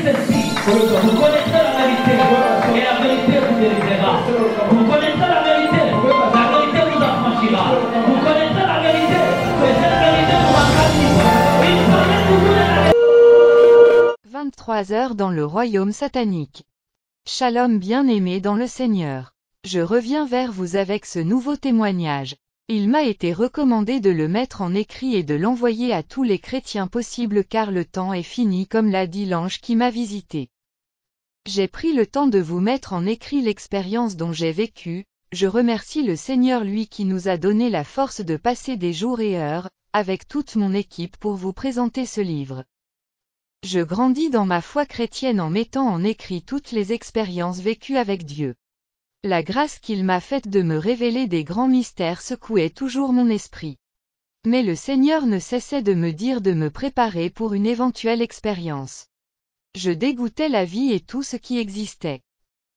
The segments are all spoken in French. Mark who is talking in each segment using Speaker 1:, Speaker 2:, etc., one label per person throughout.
Speaker 1: celle-ci. Vous connaissez la vérité, et la vérité vous délivrera. Vous connaissez la vérité vous affranchira. Vous connaissez la vérité, et cette vérité vous rendra libre. Il fallait toujours la vérité.
Speaker 2: 23 heures dans le royaume satanique. Shalom bien-aimé dans le Seigneur. Je reviens vers vous avec ce nouveau témoignage. Il m'a été recommandé de le mettre en écrit et de l'envoyer à tous les chrétiens possibles car le temps est fini comme l'a dit l'ange qui m'a visité. J'ai pris le temps de vous mettre en écrit l'expérience dont j'ai vécu. Je remercie le Seigneur lui qui nous a donné la force de passer des jours et heures, avec toute mon équipe pour vous présenter ce livre. Je grandis dans ma foi chrétienne en mettant en écrit toutes les expériences vécues avec Dieu. La grâce qu'il m'a faite de me révéler des grands mystères secouait toujours mon esprit. Mais le Seigneur ne cessait de me dire de me préparer pour une éventuelle expérience. Je dégoûtais la vie et tout ce qui existait.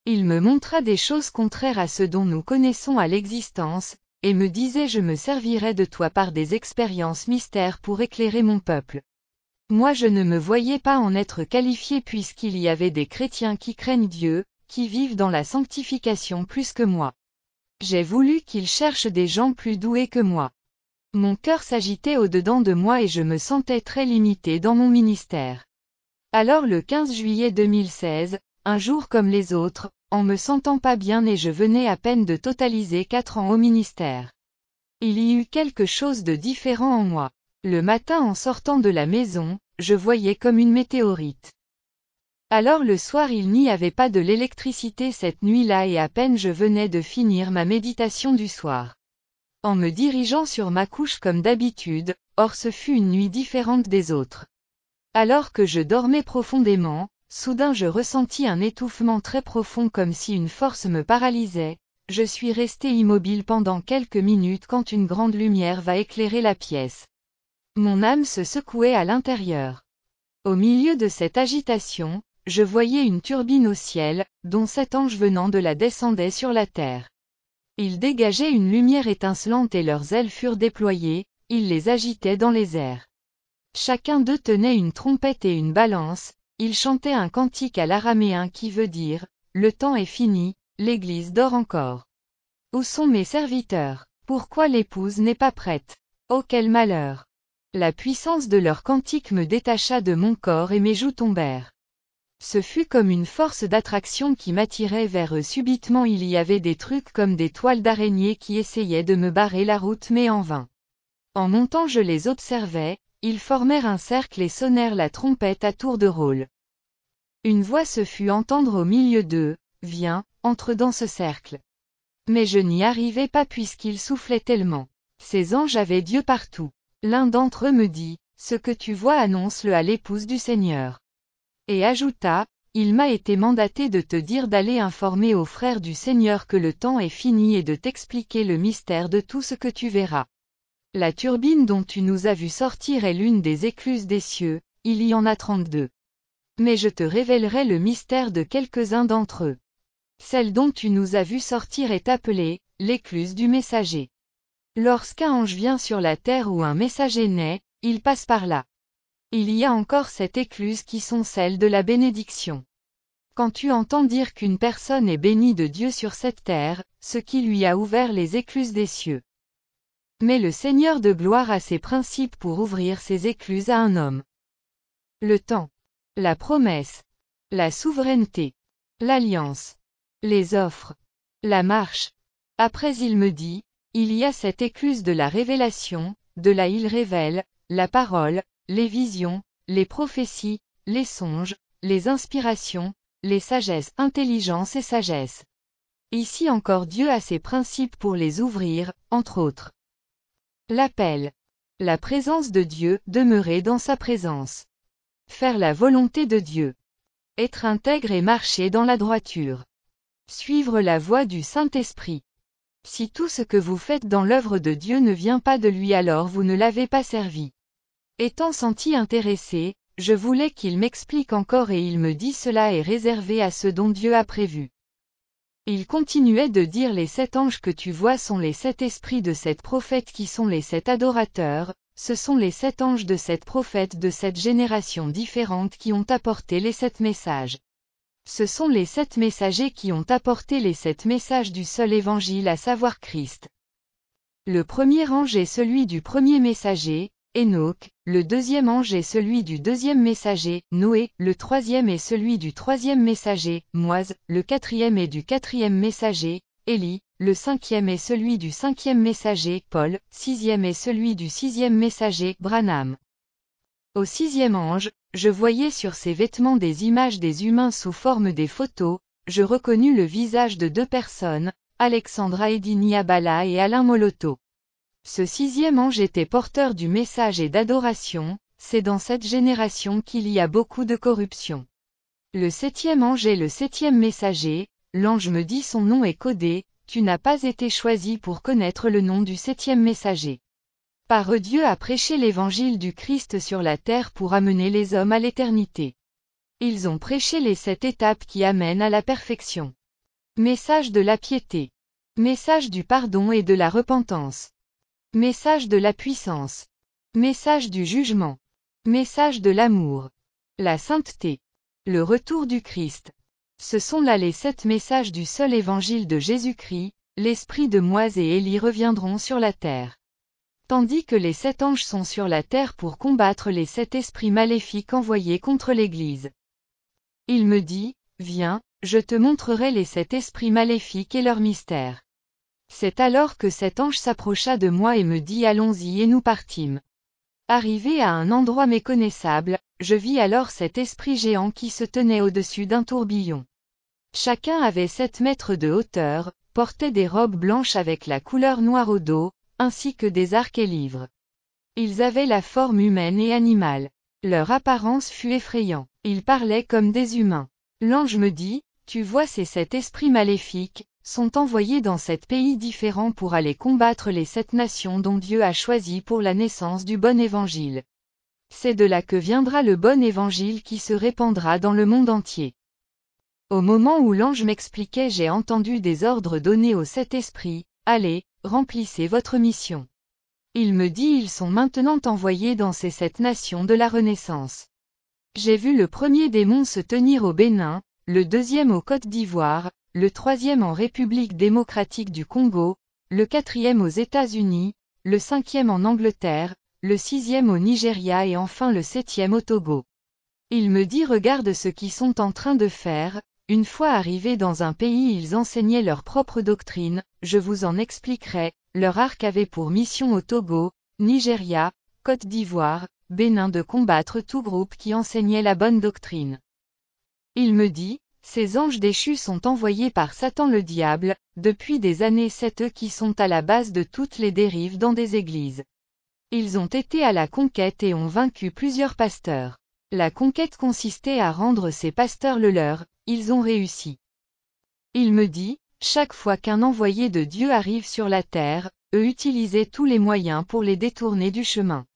Speaker 2: Il me montra des choses contraires à ce dont nous connaissons à l'existence, et me disait je me servirai de toi par des expériences mystères pour éclairer mon peuple. Moi je ne me voyais pas en être qualifié puisqu'il y avait des chrétiens qui craignent Dieu, qui vivent dans la sanctification plus que moi. J'ai voulu qu'ils cherchent des gens plus doués que moi. Mon cœur s'agitait au-dedans de moi et je me sentais très limité dans mon ministère. Alors le 15 juillet 2016, un jour comme les autres, en me sentant pas bien et je venais à peine de totaliser 4 ans au ministère. Il y eut quelque chose de différent en moi. Le matin en sortant de la maison, je voyais comme une météorite. Alors le soir il n'y avait pas de l'électricité cette nuit-là et à peine je venais de finir ma méditation du soir. En me dirigeant sur ma couche comme d'habitude, or ce fut une nuit différente des autres. Alors que je dormais profondément, soudain je ressentis un étouffement très profond comme si une force me paralysait. Je suis resté immobile pendant quelques minutes quand une grande lumière va éclairer la pièce. Mon âme se secouait à l'intérieur. Au milieu de cette agitation, je voyais une turbine au ciel, dont 7 anges venant de là descendaient sur la terre. Ils dégageaient une lumière étincelante et leurs ailes furent déployées, ils les agitaient dans les airs. Chacun d'eux tenait une trompette et une balance, ils chantaient un cantique à l'araméen qui veut dire « Le temps est fini, l'Église dort encore. Où sont mes serviteurs? Pourquoi l'épouse n'est pas prête? Oh quel malheur! » La puissance de leur cantique me détacha de mon corps et mes joues tombèrent. Ce fut comme une force d'attraction qui m'attirait vers eux subitement il y avait des trucs comme des toiles d'araignée qui essayaient de me barrer la route mais en vain. En montant je les observais, ils formèrent un cercle et sonnèrent la trompette à tour de rôle. Une voix se fut entendre au milieu d'eux, « Viens, entre dans ce cercle. » Mais je n'y arrivais pas puisqu'ils soufflaient tellement. Ces anges avaient Dieu partout. L'un d'entre eux me dit, « Ce que tu vois annonce-le à l'épouse du Seigneur. » Et ajouta, « Il m'a été mandaté de te dire d'aller informer aux frères du Seigneur que le temps est fini et de t'expliquer le mystère de tout ce que tu verras. La turbine dont tu nous as vu sortir est l'une des écluses des cieux, il y en a 32. Mais je te révélerai le mystère de quelques-uns d'entre eux. Celle dont tu nous as vu sortir est appelée, l'écluse du messager. Lorsqu'un ange vient sur la terre ou un messager naît, il passe par là. Il y a encore cette écluse qui sont celles de la bénédiction. Quand tu entends dire qu'une personne est bénie de Dieu sur cette terre, ce qui lui a ouvert les écluses des cieux. Mais le Seigneur de gloire a ses principes pour ouvrir ces écluses à un homme. Le temps, la promesse, la souveraineté, l'alliance, les offres, la marche. Après il me dit, il y a cette écluse de la révélation, de là il révèle, la parole, les visions, les prophéties, les songes, les inspirations, les sagesses, intelligence et sagesse. Ici encore Dieu a ses principes pour les ouvrir, entre autres. L'appel. La présence de Dieu, demeurer dans sa présence. Faire la volonté de Dieu. Être intègre et marcher dans la droiture. Suivre la voie du Saint-Esprit. Si tout ce que vous faites dans l'œuvre de Dieu ne vient pas de lui alors vous ne l'avez pas servi. Étant senti intéressé, je voulais qu'il m'explique encore et il me dit cela est réservé à ce dont Dieu a prévu. Il continuait de dire les 7 anges que tu vois sont les 7 esprits de cette prophète qui sont les 7 adorateurs, ce sont les 7 anges de 7 prophètes de 7 générations différentes qui ont apporté les 7 messages. Ce sont les 7 messagers qui ont apporté les 7 messages du seul évangile, à savoir Christ. Le premier ange est celui du premier messager, Enoch, le deuxième ange est celui du deuxième messager, Noé, le troisième est celui du troisième messager, Moïse, le quatrième est du quatrième messager, Élie, le cinquième est celui du cinquième messager, Paul, sixième est celui du sixième messager, Branham. Au sixième ange, je voyais sur ses vêtements des images des humains sous forme des photos, je reconnus le visage de 2 personnes, Alexandra Edini-Abala et Alain Moloto. Ce sixième ange était porteur du message et d'adoration, c'est dans cette génération qu'il y a beaucoup de corruption. Le septième ange est le septième messager, l'ange me dit son nom est codé, tu n'as pas été choisi pour connaître le nom du septième messager. Par eux Dieu a prêché l'évangile du Christ sur la terre pour amener les hommes à l'éternité. Ils ont prêché les 7 étapes qui amènent à la perfection. Message de la piété. Message du pardon et de la repentance. Message de la puissance. Message du jugement. Message de l'amour. La sainteté. Le retour du Christ. Ce sont là les 7 messages du seul évangile de Jésus-Christ, l'esprit de Moïse et Élie reviendront sur la terre. Tandis que les 7 anges sont sur la terre pour combattre les 7 esprits maléfiques envoyés contre l'Église. Il me dit, viens, je te montrerai les 7 esprits maléfiques et leurs mystères. C'est alors que cet ange s'approcha de moi et me dit allons-y et nous partîmes. Arrivé à un endroit méconnaissable, je vis alors cet esprit géant qui se tenait au-dessus d'un tourbillon. Chacun avait 7 mètres de hauteur, portait des robes blanches avec la couleur noire au dos, ainsi que des arcs et livres. Ils avaient la forme humaine et animale. Leur apparence fut effrayante. Ils parlaient comme des humains. L'ange me dit, tu vois ces 7 esprits maléfiques, sont envoyés dans 7 pays différents pour aller combattre les 7 nations dont Dieu a choisi pour la naissance du bon évangile. C'est de là que viendra le bon évangile qui se répandra dans le monde entier. Au moment où l'ange m'expliquait, j'ai entendu des ordres donnés aux 7 esprits, allez, remplissez votre mission. Il me dit ils sont maintenant envoyés dans ces 7 nations de la Renaissance. J'ai vu le premier démon se tenir au Bénin, le deuxième aux Côte d'Ivoire, le troisième en République démocratique du Congo, le quatrième aux États-Unis, le cinquième en Angleterre, le sixième au Nigeria et enfin le septième au Togo. Il me dit regarde ce qu'ils sont en train de faire, une fois arrivés dans un pays ils enseignaient leur propre doctrine, je vous en expliquerai, leur arc avait pour mission au Togo, Nigeria, Côte d'Ivoire, Bénin de combattre tout groupe qui enseignait la bonne doctrine. Il me dit, ces anges déchus sont envoyés par Satan le diable, depuis des années c'est eux qui sont à la base de toutes les dérives dans des églises. Ils ont été à la conquête et ont vaincu plusieurs pasteurs. La conquête consistait à rendre ces pasteurs le leur, ils ont réussi. Il me dit, chaque fois qu'un envoyé de Dieu arrive sur la terre, eux utilisaient tous les moyens pour les détourner du chemin.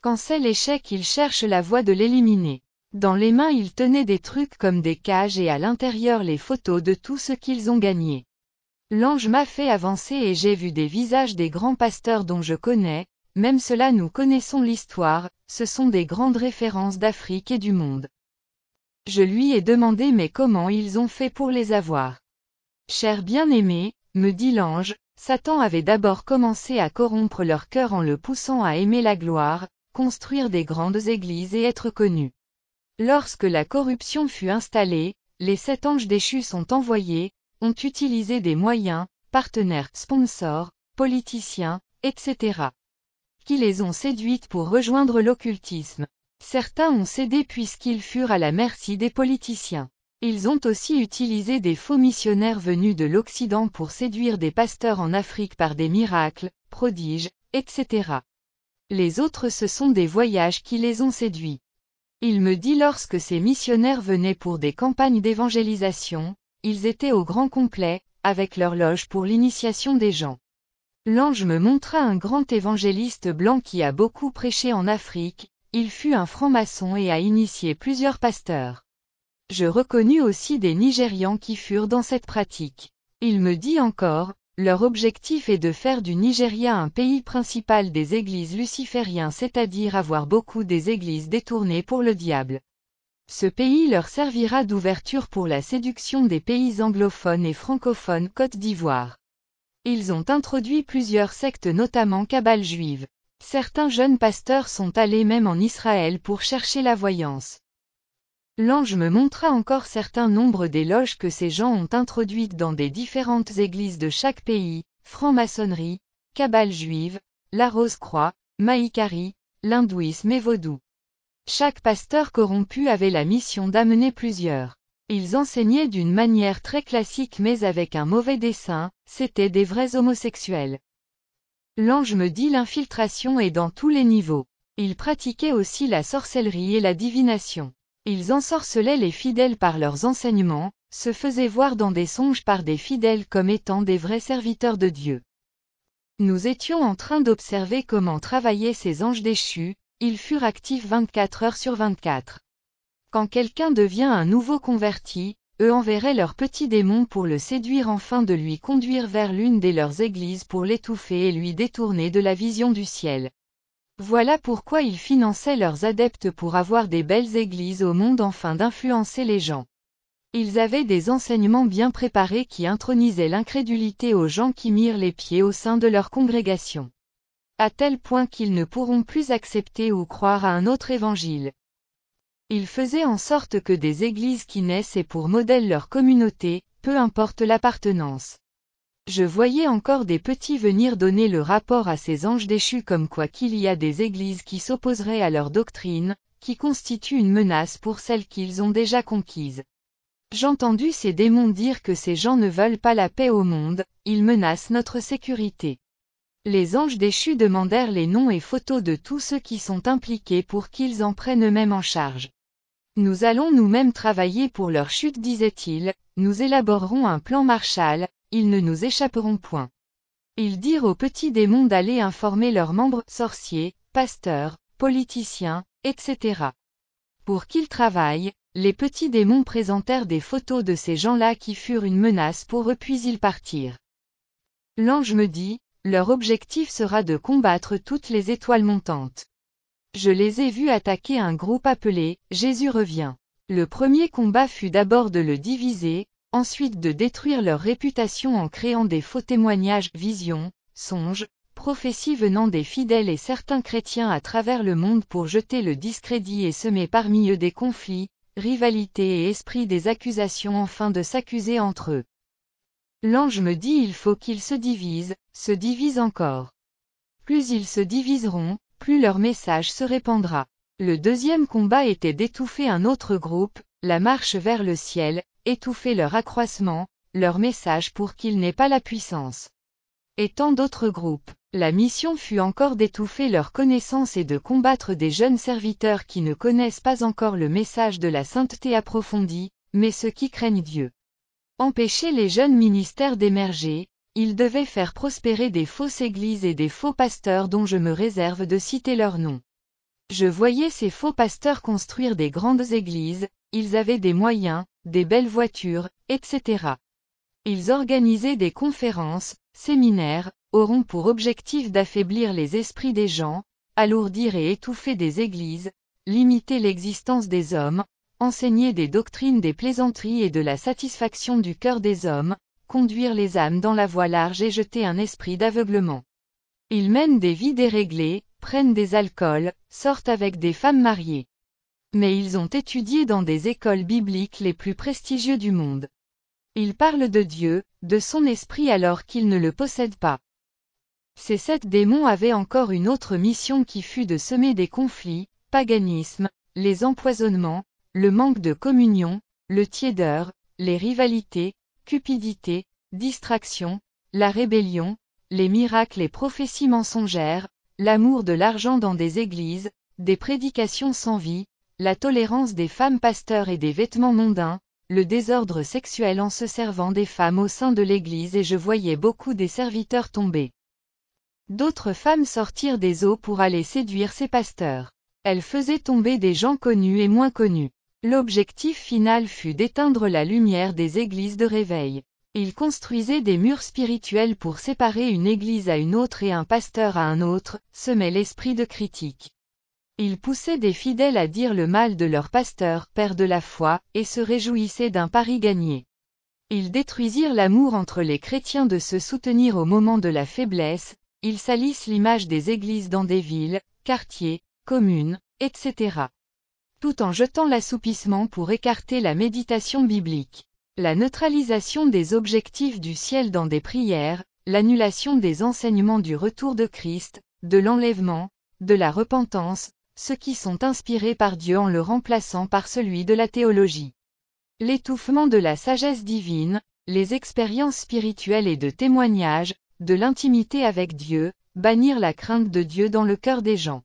Speaker 2: Quand c'est l'échec ils cherchent la voie de l'éliminer. Dans les mains ils tenaient des trucs comme des cages et à l'intérieur les photos de tout ce qu'ils ont gagné. L'ange m'a fait avancer et j'ai vu des visages des grands pasteurs dont je connais, même ceux-là nous connaissons l'histoire, ce sont des grandes références d'Afrique et du monde. Je lui ai demandé mais comment ils ont fait pour les avoir. Cher bien-aimé, me dit l'ange, Satan avait d'abord commencé à corrompre leur cœur en le poussant à aimer la gloire, construire des grandes églises et être connu. Lorsque la corruption fut installée, les 7 anges déchus sont envoyés, ont utilisé des moyens, partenaires, sponsors, politiciens, etc. qui les ont séduites pour rejoindre l'occultisme. Certains ont cédé puisqu'ils furent à la merci des politiciens. Ils ont aussi utilisé des faux missionnaires venus de l'Occident pour séduire des pasteurs en Afrique par des miracles, prodiges, etc. Les autres ce sont des voyages qui les ont séduits. Il me dit lorsque ces missionnaires venaient pour des campagnes d'évangélisation, ils étaient au grand complet, avec leur loge pour l'initiation des gens. L'ange me montra un grand évangéliste blanc qui a beaucoup prêché en Afrique, il fut un franc-maçon et a initié plusieurs pasteurs. Je reconnus aussi des Nigérians qui furent dans cette pratique. Il me dit encore, leur objectif est de faire du Nigeria un pays principal des églises lucifériens, c'est-à-dire avoir beaucoup des églises détournées pour le diable. Ce pays leur servira d'ouverture pour la séduction des pays anglophones et francophones Côte d'Ivoire. Ils ont introduit plusieurs sectes, notamment Kabbale juive. Certains jeunes pasteurs sont allés même en Israël pour chercher la voyance. L'ange me montra encore certain nombre des loges que ces gens ont introduites dans des différentes églises de chaque pays, franc-maçonnerie, Kabbale juive, la Rose-Croix, Maïkari, l'hindouisme et vaudou. Chaque pasteur corrompu avait la mission d'amener plusieurs. Ils enseignaient d'une manière très classique mais avec un mauvais dessein, c'étaient des vrais homosexuels. L'ange me dit l'infiltration est dans tous les niveaux. Ils pratiquaient aussi la sorcellerie et la divination. Ils ensorcelaient les fidèles par leurs enseignements, se faisaient voir dans des songes par des fidèles comme étant des vrais serviteurs de Dieu. Nous étions en train d'observer comment travaillaient ces anges déchus, ils furent actifs 24 heures sur 24. Quand quelqu'un devient un nouveau converti, eux enverraient leurs petits démons pour le séduire afin de lui conduire vers l'une de leurs églises pour l'étouffer et lui détourner de la vision du ciel. Voilà pourquoi ils finançaient leurs adeptes pour avoir des belles églises au monde afin d'influencer les gens. Ils avaient des enseignements bien préparés qui intronisaient l'incrédulité aux gens qui mirent les pieds au sein de leur congrégation. À tel point qu'ils ne pourront plus accepter ou croire à un autre évangile. Ils faisaient en sorte que des églises qui naissent aient pour modèle leur communauté, peu importe l'appartenance. Je voyais encore des petits venir donner le rapport à ces anges déchus comme quoi qu'il y a des églises qui s'opposeraient à leur doctrine, qui constituent une menace pour celles qu'ils ont déjà conquises. J'entendus ces démons dire que ces gens ne veulent pas la paix au monde, ils menacent notre sécurité. Les anges déchus demandèrent les noms et photos de tous ceux qui sont impliqués pour qu'ils en prennent eux-mêmes en charge. Nous allons nous-mêmes travailler pour leur chute, disait-il, nous élaborerons un plan Marshall, ils ne nous échapperont point. Ils dirent aux petits démons d'aller informer leurs membres, sorciers, pasteurs, politiciens, etc. Pour qu'ils travaillent, les petits démons présentèrent des photos de ces gens-là qui furent une menace pour eux puis ils partirent. L'ange me dit, leur objectif sera de combattre toutes les étoiles montantes. Je les ai vus attaquer un groupe appelé « Jésus revient ». Le premier combat fut d'abord de le diviser, ensuite de détruire leur réputation en créant des faux témoignages, visions, songes, prophéties venant des fidèles et certains chrétiens à travers le monde pour jeter le discrédit et semer parmi eux des conflits, rivalités et esprit des accusations afin de s'accuser entre eux. L'ange me dit il faut qu'ils se divisent encore. Plus ils se diviseront, plus leur message se répandra. Le deuxième combat était d'étouffer un autre groupe, la marche vers le ciel, étouffer leur accroissement, leur message pour qu'ils n'aient pas la puissance. Et tant d'autres groupes. La mission fut encore d'étouffer leur connaissance et de combattre des jeunes serviteurs qui ne connaissent pas encore le message de la sainteté approfondie, mais ceux qui craignent Dieu. Empêcher les jeunes ministères d'émerger, ils devaient faire prospérer des fausses églises et des faux pasteurs dont je me réserve de citer leurs noms. Je voyais ces faux pasteurs construire des grandes églises, ils avaient des moyens, des belles voitures, etc. Ils organisaient des conférences, séminaires, auront pour objectif d'affaiblir les esprits des gens, alourdir et étouffer des églises, limiter l'existence des hommes, enseigner des doctrines des plaisanteries et de la satisfaction du cœur des hommes, conduire les âmes dans la voie large et jeter un esprit d'aveuglement. Ils mènent des vies déréglées, prennent des alcools, sortent avec des femmes mariées. Mais ils ont étudié dans des écoles bibliques les plus prestigieuses du monde. Ils parlent de Dieu, de son esprit alors qu'ils ne le possèdent pas. Ces 7 démons avaient encore une autre mission qui fut de semer des conflits, paganisme, les empoisonnements, le manque de communion, le tiédeur, les rivalités, cupidité, distraction, la rébellion, les miracles et prophéties mensongères, l'amour de l'argent dans des églises, des prédications sans vie, la tolérance des femmes pasteurs et des vêtements mondains, le désordre sexuel en se servant des femmes au sein de l'église et je voyais beaucoup des serviteurs tomber. D'autres femmes sortirent des eaux pour aller séduire ces pasteurs. Elles faisaient tomber des gens connus et moins connus. L'objectif final fut d'éteindre la lumière des églises de réveil. Il construisait des murs spirituels pour séparer une église à une autre et un pasteur à un autre, semait l'esprit de critique. Il poussait des fidèles à dire le mal de leur pasteur, père de la foi, et se réjouissait d'un pari gagné. Ils détruisirent l'amour entre les chrétiens de se soutenir au moment de la faiblesse, ils salissent l'image des églises dans des villes, quartiers, communes, etc. Tout en jetant l'assoupissement pour écarter la méditation biblique. La neutralisation des objectifs du ciel dans des prières, l'annulation des enseignements du retour de Christ, de l'enlèvement, de la repentance, ceux qui sont inspirés par Dieu en le remplaçant par celui de la théologie. L'étouffement de la sagesse divine, les expériences spirituelles et de témoignage, de l'intimité avec Dieu, bannir la crainte de Dieu dans le cœur des gens.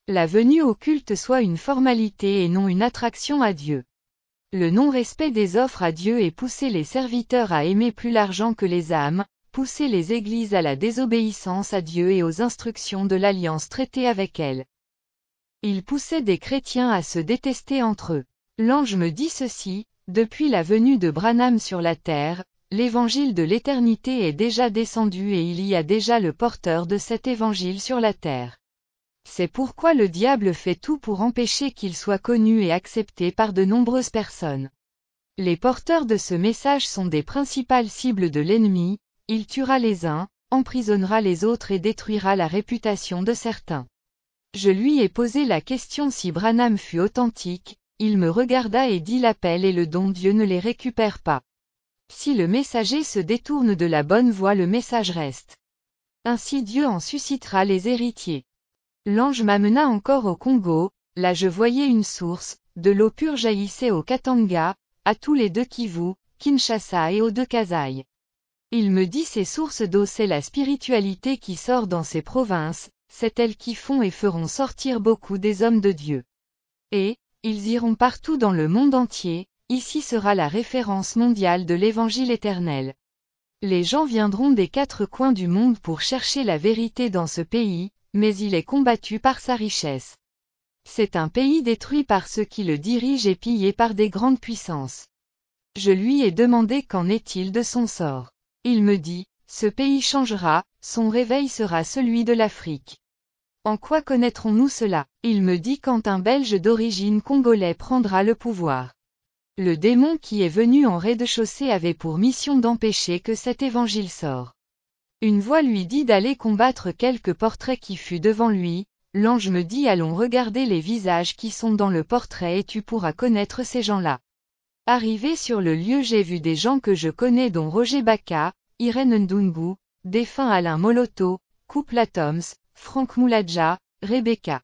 Speaker 2: La venue au culte soit une formalité et non une attraction à Dieu. Le non-respect des offres à Dieu et pousser les serviteurs à aimer plus l'argent que les âmes, pousser les églises à la désobéissance à Dieu et aux instructions de l'alliance traitée avec elle. Il poussait des chrétiens à se détester entre eux. L'ange me dit ceci, depuis la venue de Branham sur la terre, l'évangile de l'éternité est déjà descendu et il y a déjà le porteur de cet évangile sur la terre. C'est pourquoi le diable fait tout pour empêcher qu'il soit connu et accepté par de nombreuses personnes. Les porteurs de ce message sont des principales cibles de l'ennemi, il tuera les uns, emprisonnera les autres et détruira la réputation de certains. Je lui ai posé la question si Branham fut authentique, il me regarda et dit l'appel et le don Dieu ne les récupère pas. Si le messager se détourne de la bonne voie le message reste. Ainsi Dieu en suscitera les héritiers. L'ange m'amena encore au Congo, là je voyais une source, de l'eau pure jaillissait au Katanga, à tous les deux Kivu, Kinshasa et aux deux Kasai. Il me dit ces sources d'eau c'est la spiritualité qui sort dans ces provinces, c'est elles qui font et feront sortir beaucoup des hommes de Dieu. Et, ils iront partout dans le monde entier, ici sera la référence mondiale de l'évangile éternel. Les gens viendront des quatre coins du monde pour chercher la vérité dans ce pays, mais il est combattu par sa richesse. C'est un pays détruit par ceux qui le dirigent et pillé par des grandes puissances. Je lui ai demandé qu'en est-il de son sort. Il me dit, ce pays changera, son réveil sera celui de l'Afrique. En quoi connaîtrons-nous cela? Il me dit quand un Belge d'origine congolais prendra le pouvoir. Le démon qui est venu en rez-de-chaussée avait pour mission d'empêcher que cet évangile sorte. Une voix lui dit d'aller combattre quelques portraits qui fut devant lui, l'ange me dit allons regarder les visages qui sont dans le portrait et tu pourras connaître ces gens-là. Arrivé sur le lieu j'ai vu des gens que je connais dont Roger Baka, Irene Ndungu, défunt Alain Moloto, Kupla Toms, Frank Mouladja, Rebecca.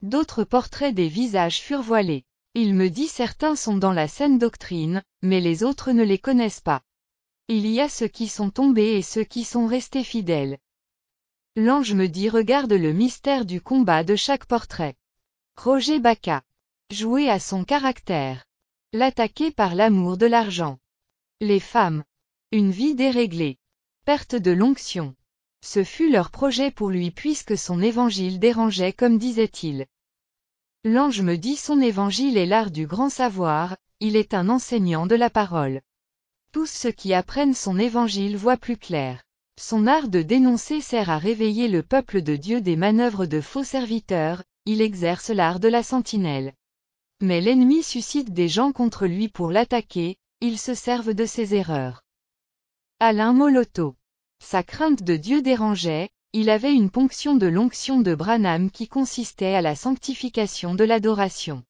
Speaker 2: D'autres portraits des visages furent voilés. Il me dit certains sont dans la saine doctrine, mais les autres ne les connaissent pas. Il y a ceux qui sont tombés et ceux qui sont restés fidèles. L'ange me dit regarde le mystère du combat de chaque portrait. Roger Baka. Jouer à son caractère. L'attaquer par l'amour de l'argent. Les femmes. Une vie déréglée. Perte de l'onction. Ce fut leur projet pour lui puisque son évangile dérangeait comme disait-il. L'ange me dit son évangile est l'art du grand savoir, il est un enseignant de la parole. Tous ceux qui apprennent son évangile voient plus clair. Son art de dénoncer sert à réveiller le peuple de Dieu des manœuvres de faux serviteurs, il exerce l'art de la sentinelle. Mais l'ennemi suscite des gens contre lui pour l'attaquer, ils se servent de ses erreurs. Alain Moloto. Sa crainte de Dieu dérangeait, il avait une ponction de l'onction de Branham qui consistait à la sanctification de l'adoration.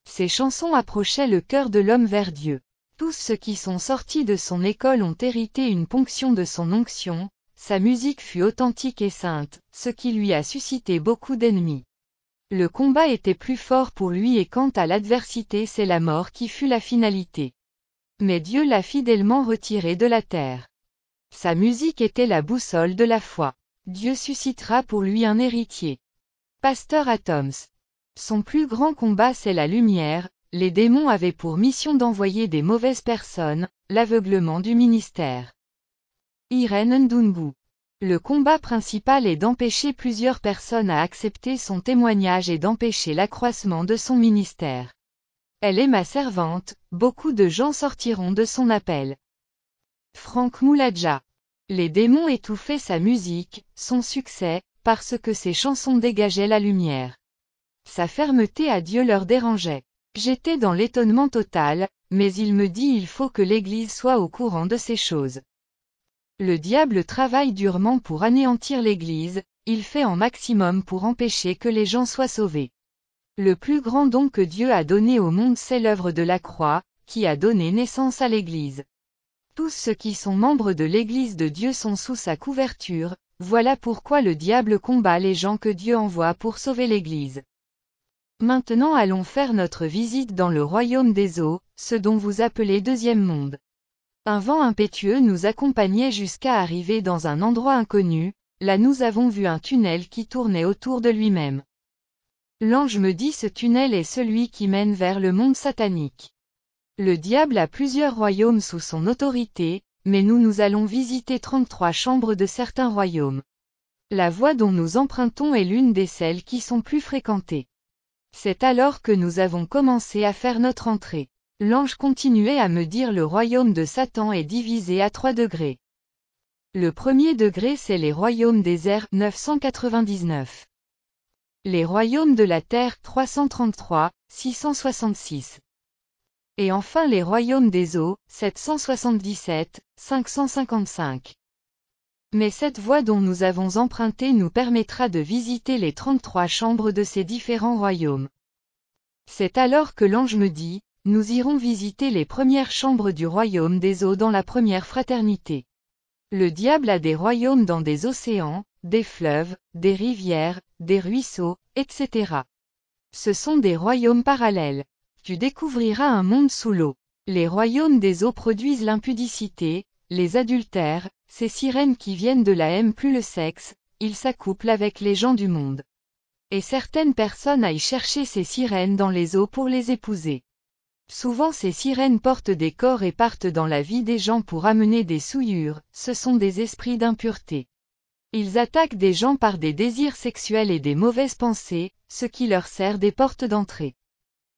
Speaker 2: Ses chansons approchaient le cœur de l'homme vers Dieu. Tous ceux qui sont sortis de son école ont hérité une ponction de son onction, sa musique fut authentique et sainte, ce qui lui a suscité beaucoup d'ennemis. Le combat était plus fort pour lui et quant à l'adversité c'est la mort qui fut la finalité. Mais Dieu l'a fidèlement retiré de la terre. Sa musique était la boussole de la foi. Dieu suscitera pour lui un héritier. Pasteur Atoms. Son plus grand combat c'est la lumière. Les démons avaient pour mission d'envoyer des mauvaises personnes, l'aveuglement du ministère. Irene Ndungu. Le combat principal est d'empêcher plusieurs personnes à accepter son témoignage et d'empêcher l'accroissement de son ministère. Elle est ma servante, beaucoup de gens sortiront de son appel. Frank Mouladja. Les démons étouffaient sa musique, son succès, parce que ses chansons dégageaient la lumière. Sa fermeté à Dieu leur dérangeait. J'étais dans l'étonnement total, mais il me dit il faut que l'Église soit au courant de ces choses. Le diable travaille durement pour anéantir l'Église, il fait en maximum pour empêcher que les gens soient sauvés. Le plus grand don que Dieu a donné au monde c'est l'œuvre de la croix, qui a donné naissance à l'Église. Tous ceux qui sont membres de l'Église de Dieu sont sous sa couverture, voilà pourquoi le diable combat les gens que Dieu envoie pour sauver l'Église. Maintenant allons faire notre visite dans le royaume des eaux, ce dont vous appelez deuxième monde. Un vent impétueux nous accompagnait jusqu'à arriver dans un endroit inconnu, là nous avons vu un tunnel qui tournait autour de lui-même. L'ange me dit ce tunnel est celui qui mène vers le monde satanique. Le diable a plusieurs royaumes sous son autorité, mais nous allons visiter 33 chambres de certains royaumes. La voie dont nous empruntons est l'une des celles qui sont plus fréquentées. C'est alors que nous avons commencé à faire notre entrée. L'ange continuait à me dire le royaume de Satan est divisé à 3 degrés. Le premier degré c'est les royaumes des airs 999. Les royaumes de la terre 333, 666. Et enfin les royaumes des eaux 777, 555. Mais cette voie dont nous avons emprunté nous permettra de visiter les 33 chambres de ces différents royaumes. C'est alors que l'ange me dit, nous irons visiter les premières chambres du royaume des eaux dans la première fraternité. Le diable a des royaumes dans des océans, des fleuves, des rivières, des ruisseaux, etc. Ce sont des royaumes parallèles. Tu découvriras un monde sous l'eau. Les royaumes des eaux produisent l'impudicité, les adultères, ces sirènes qui viennent de la haine plus le sexe, ils s'accouplent avec les gens du monde. Et certaines personnes aillent chercher ces sirènes dans les eaux pour les épouser. Souvent ces sirènes portent des corps et partent dans la vie des gens pour amener des souillures, ce sont des esprits d'impureté. Ils attaquent des gens par des désirs sexuels et des mauvaises pensées, ce qui leur sert des portes d'entrée.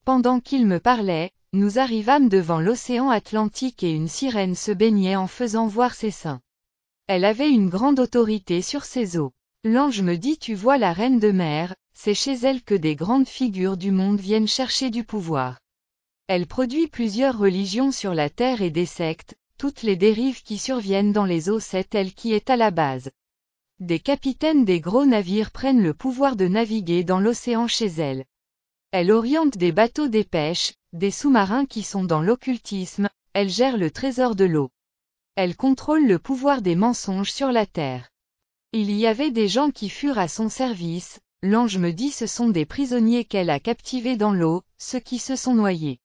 Speaker 2: Pendant qu'il me parlait, nous arrivâmes devant l'océan Atlantique et une sirène se baignait en faisant voir ses seins. Elle avait une grande autorité sur ses eaux. L'ange me dit tu vois la reine de mer, c'est chez elle que des grandes figures du monde viennent chercher du pouvoir. Elle produit plusieurs religions sur la terre et des sectes, toutes les dérives qui surviennent dans les eaux c'est elle qui est à la base. Des capitaines des gros navires prennent le pouvoir de naviguer dans l'océan chez elle. Elle oriente des bateaux des pêches, des sous-marins qui sont dans l'occultisme, elle gère le trésor de l'eau. Elle contrôle le pouvoir des mensonges sur la terre. Il y avait des gens qui furent à son service, l'ange me dit ce sont des prisonniers qu'elle a captivés dans l'eau, ceux qui se sont noyés.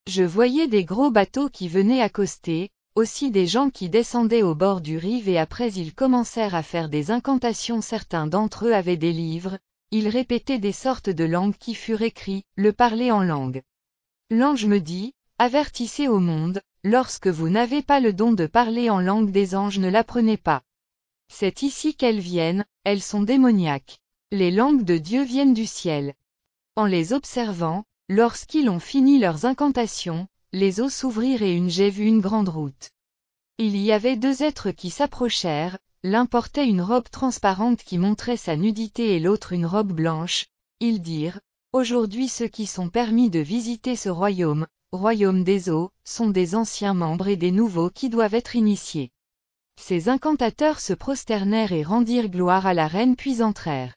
Speaker 2: Je voyais des gros bateaux qui venaient accoster, aussi des gens qui descendaient au bord du rive et après ils commencèrent à faire des incantations certains d'entre eux avaient des livres, ils répétaient des sortes de langues qui furent écrits, le parler en langue. L'ange me dit, avertissez au monde, lorsque vous n'avez pas le don de parler en langue des anges ne l'apprenez pas. C'est ici qu'elles viennent, elles sont démoniaques. Les langues de Dieu viennent du ciel. En les observant, lorsqu'ils ont fini leurs incantations, les eaux s'ouvrirent et j'ai vu une grande route. Il y avait 2 êtres qui s'approchèrent, l'un portait une robe transparente qui montrait sa nudité et l'autre une robe blanche. Ils dirent, aujourd'hui ceux qui sont permis de visiter ce royaume, royaume des eaux, sont des anciens membres et des nouveaux qui doivent être initiés. Ces incantateurs se prosternèrent et rendirent gloire à la reine puis entrèrent.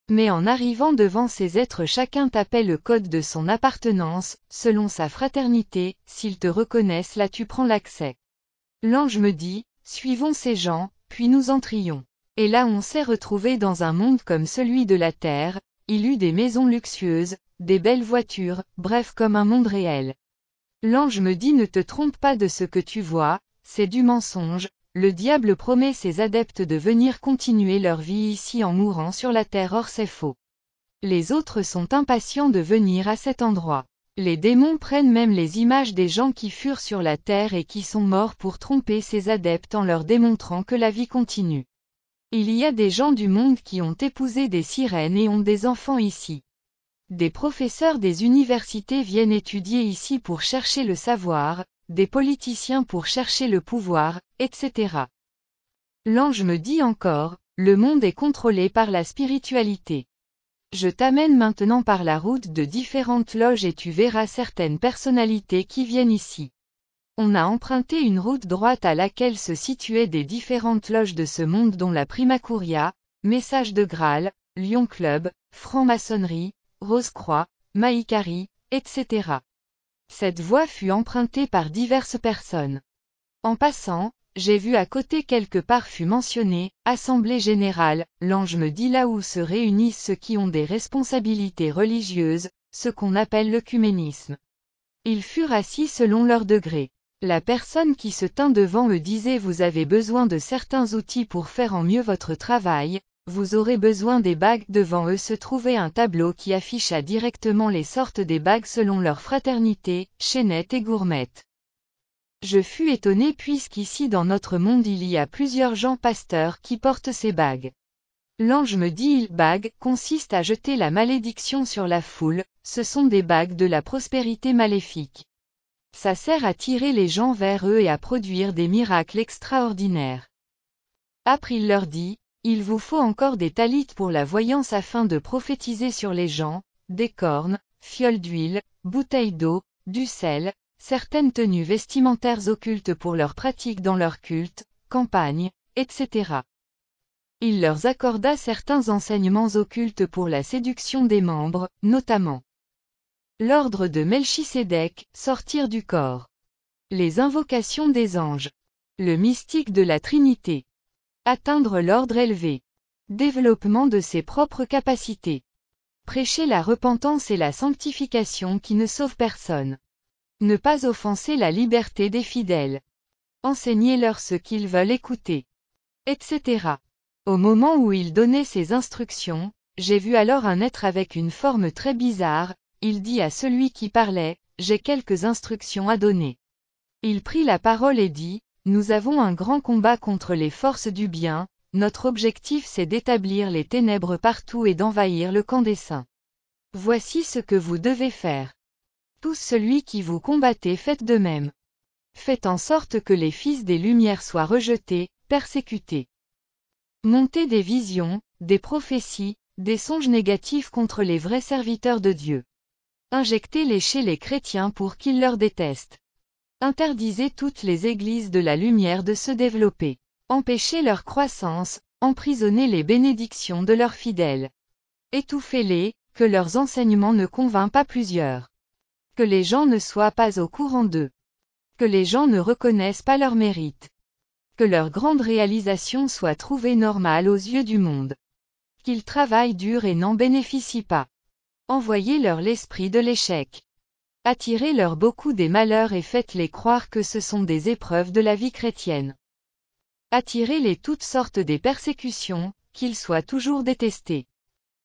Speaker 2: Mais en arrivant devant ces êtres chacun tapait le code de son appartenance, selon sa fraternité, s'ils te reconnaissent là tu prends l'accès. L'ange me dit, suivons ces gens, puis nous entrions. Et là on s'est retrouvé dans un monde comme celui de la terre, il eut des maisons luxueuses, des belles voitures, bref comme un monde réel. L'ange me dit ne te trompe pas de ce que tu vois, c'est du mensonge, le diable promet ses adeptes de venir continuer leur vie ici en mourant sur la terre or c'est faux. Les autres sont impatients de venir à cet endroit. Les démons prennent même les images des gens qui furent sur la terre et qui sont morts pour tromper ces adeptes en leur démontrant que la vie continue. Il y a des gens du monde qui ont épousé des sirènes et ont des enfants ici. Des professeurs des universités viennent étudier ici pour chercher le savoir, des politiciens pour chercher le pouvoir, etc. L'ange me dit encore, le monde est contrôlé par la spiritualité. Je t'amène maintenant par la route de différentes loges et tu verras certaines personnalités qui viennent ici. On a emprunté une route droite à laquelle se situaient des différentes loges de ce monde dont la Primacuria, Message de Graal, Lion Club, Franc-maçonnerie, Rose-Croix, Maïkari, etc. Cette voie fut empruntée par diverses personnes. En passant, j'ai vu à côté quelque part fut mentionné, Assemblée générale, l'ange me dit là où se réunissent ceux qui ont des responsabilités religieuses, ce qu'on appelle l'œcuménisme. Ils furent assis selon leur degré. La personne qui se tint devant eux disait vous avez besoin de certains outils pour faire en mieux votre travail, vous aurez besoin des bagues. Devant eux se trouvait un tableau qui afficha directement les sortes des bagues selon leur fraternité, chaînette et gourmette. Je fus étonné puisqu'ici dans notre monde il y a plusieurs gens pasteurs qui portent ces bagues. L'ange me dit bagues consiste à jeter la malédiction sur la foule, ce sont des bagues de la prospérité maléfique. Ça sert à tirer les gens vers eux et à produire des miracles extraordinaires. Après il leur dit, il vous faut encore des talites pour la voyance afin de prophétiser sur les gens, des cornes, fioles d'huile, bouteilles d'eau, du sel, certaines tenues vestimentaires occultes pour leur pratique dans leur culte, campagne, etc. Il leur accorda certains enseignements occultes pour la séduction des membres, notamment l'ordre de Melchisédek, sortir du corps, les invocations des anges, le mystique de la Trinité, atteindre l'ordre élevé, développement de ses propres capacités, prêcher la repentance et la sanctification qui ne sauvent personne, ne pas offenser la liberté des fidèles, enseigner-leur ce qu'ils veulent écouter, etc. Au moment où il donnait ces instructions, j'ai vu alors un être avec une forme très bizarre. Il dit à celui qui parlait, j'ai quelques instructions à donner. Il prit la parole et dit, nous avons un grand combat contre les forces du bien, notre objectif c'est d'établir les ténèbres partout et d'envahir le camp des saints. Voici ce que vous devez faire. Tous celui qui vous combattez faites de même. Faites en sorte que les fils des Lumières soient rejetés, persécutés. Montez des visions, des prophéties, des songes négatifs contre les vrais serviteurs de Dieu. Injectez-les chez les chrétiens pour qu'ils leur détestent. Interdisez toutes les églises de la lumière de se développer. Empêchez leur croissance, emprisonnez les bénédictions de leurs fidèles. Étouffez-les, que leurs enseignements ne convainquent pas plusieurs. Que les gens ne soient pas au courant d'eux. Que les gens ne reconnaissent pas leur mérite. Que leur grande réalisation soit trouvée normale aux yeux du monde. Qu'ils travaillent dur et n'en bénéficient pas. Envoyez-leur l'esprit de l'échec. Attirez-leur beaucoup des malheurs et faites-les croire que ce sont des épreuves de la vie chrétienne. Attirez-les toutes sortes des persécutions, qu'ils soient toujours détestés.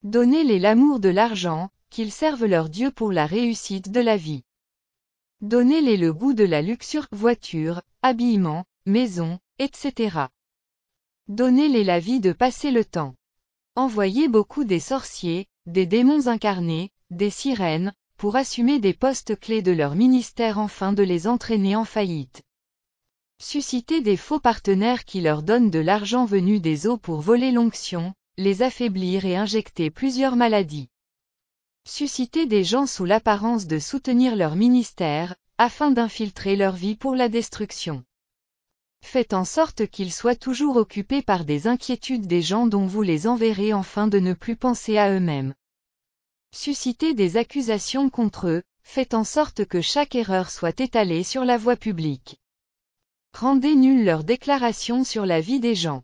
Speaker 2: Donnez-les l'amour de l'argent, qu'ils servent leur Dieu pour la réussite de la vie. Donnez-les le goût de la luxure, voiture, habillement, maison, etc. Donnez-les la vie de passer le temps. Envoyez beaucoup des sorciers, des démons incarnés, des sirènes, pour assumer des postes clés de leur ministère afin de les entraîner en faillite. Suscitez des faux partenaires qui leur donnent de l'argent venu des eaux pour voler l'onction, les affaiblir et injecter plusieurs maladies. Suscitez des gens sous l'apparence de soutenir leur ministère, afin d'infiltrer leur vie pour la destruction. Faites en sorte qu'ils soient toujours occupés par des inquiétudes des gens dont vous les enverrez afin de ne plus penser à eux-mêmes. Suscitez des accusations contre eux, faites en sorte que chaque erreur soit étalée sur la voie publique. Rendez nulles leurs déclarations sur la vie des gens.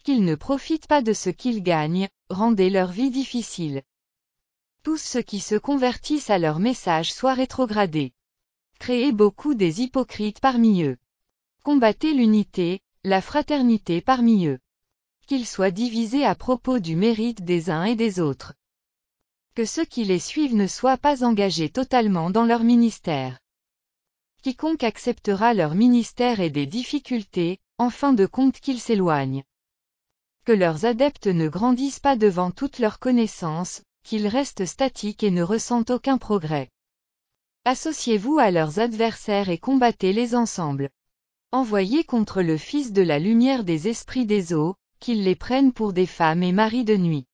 Speaker 2: Qu'ils ne profitent pas de ce qu'ils gagnent, rendez leur vie difficile. Tous ceux qui se convertissent à leur message soient rétrogradés. Créez beaucoup des hypocrites parmi eux. Combattez l'unité, la fraternité parmi eux. Qu'ils soient divisés à propos du mérite des uns et des autres. Que ceux qui les suivent ne soient pas engagés totalement dans leur ministère. Quiconque acceptera leur ministère ait des difficultés, en fin de compte qu'ils s'éloignent. Que leurs adeptes ne grandissent pas devant toute leur connaissance, qu'ils restent statiques et ne ressentent aucun progrès. Associez-vous à leurs adversaires et combattez-les ensemble. Envoyez contre le Fils de la lumière des esprits des eaux, qu'ils les prennent pour des femmes et maris de nuit.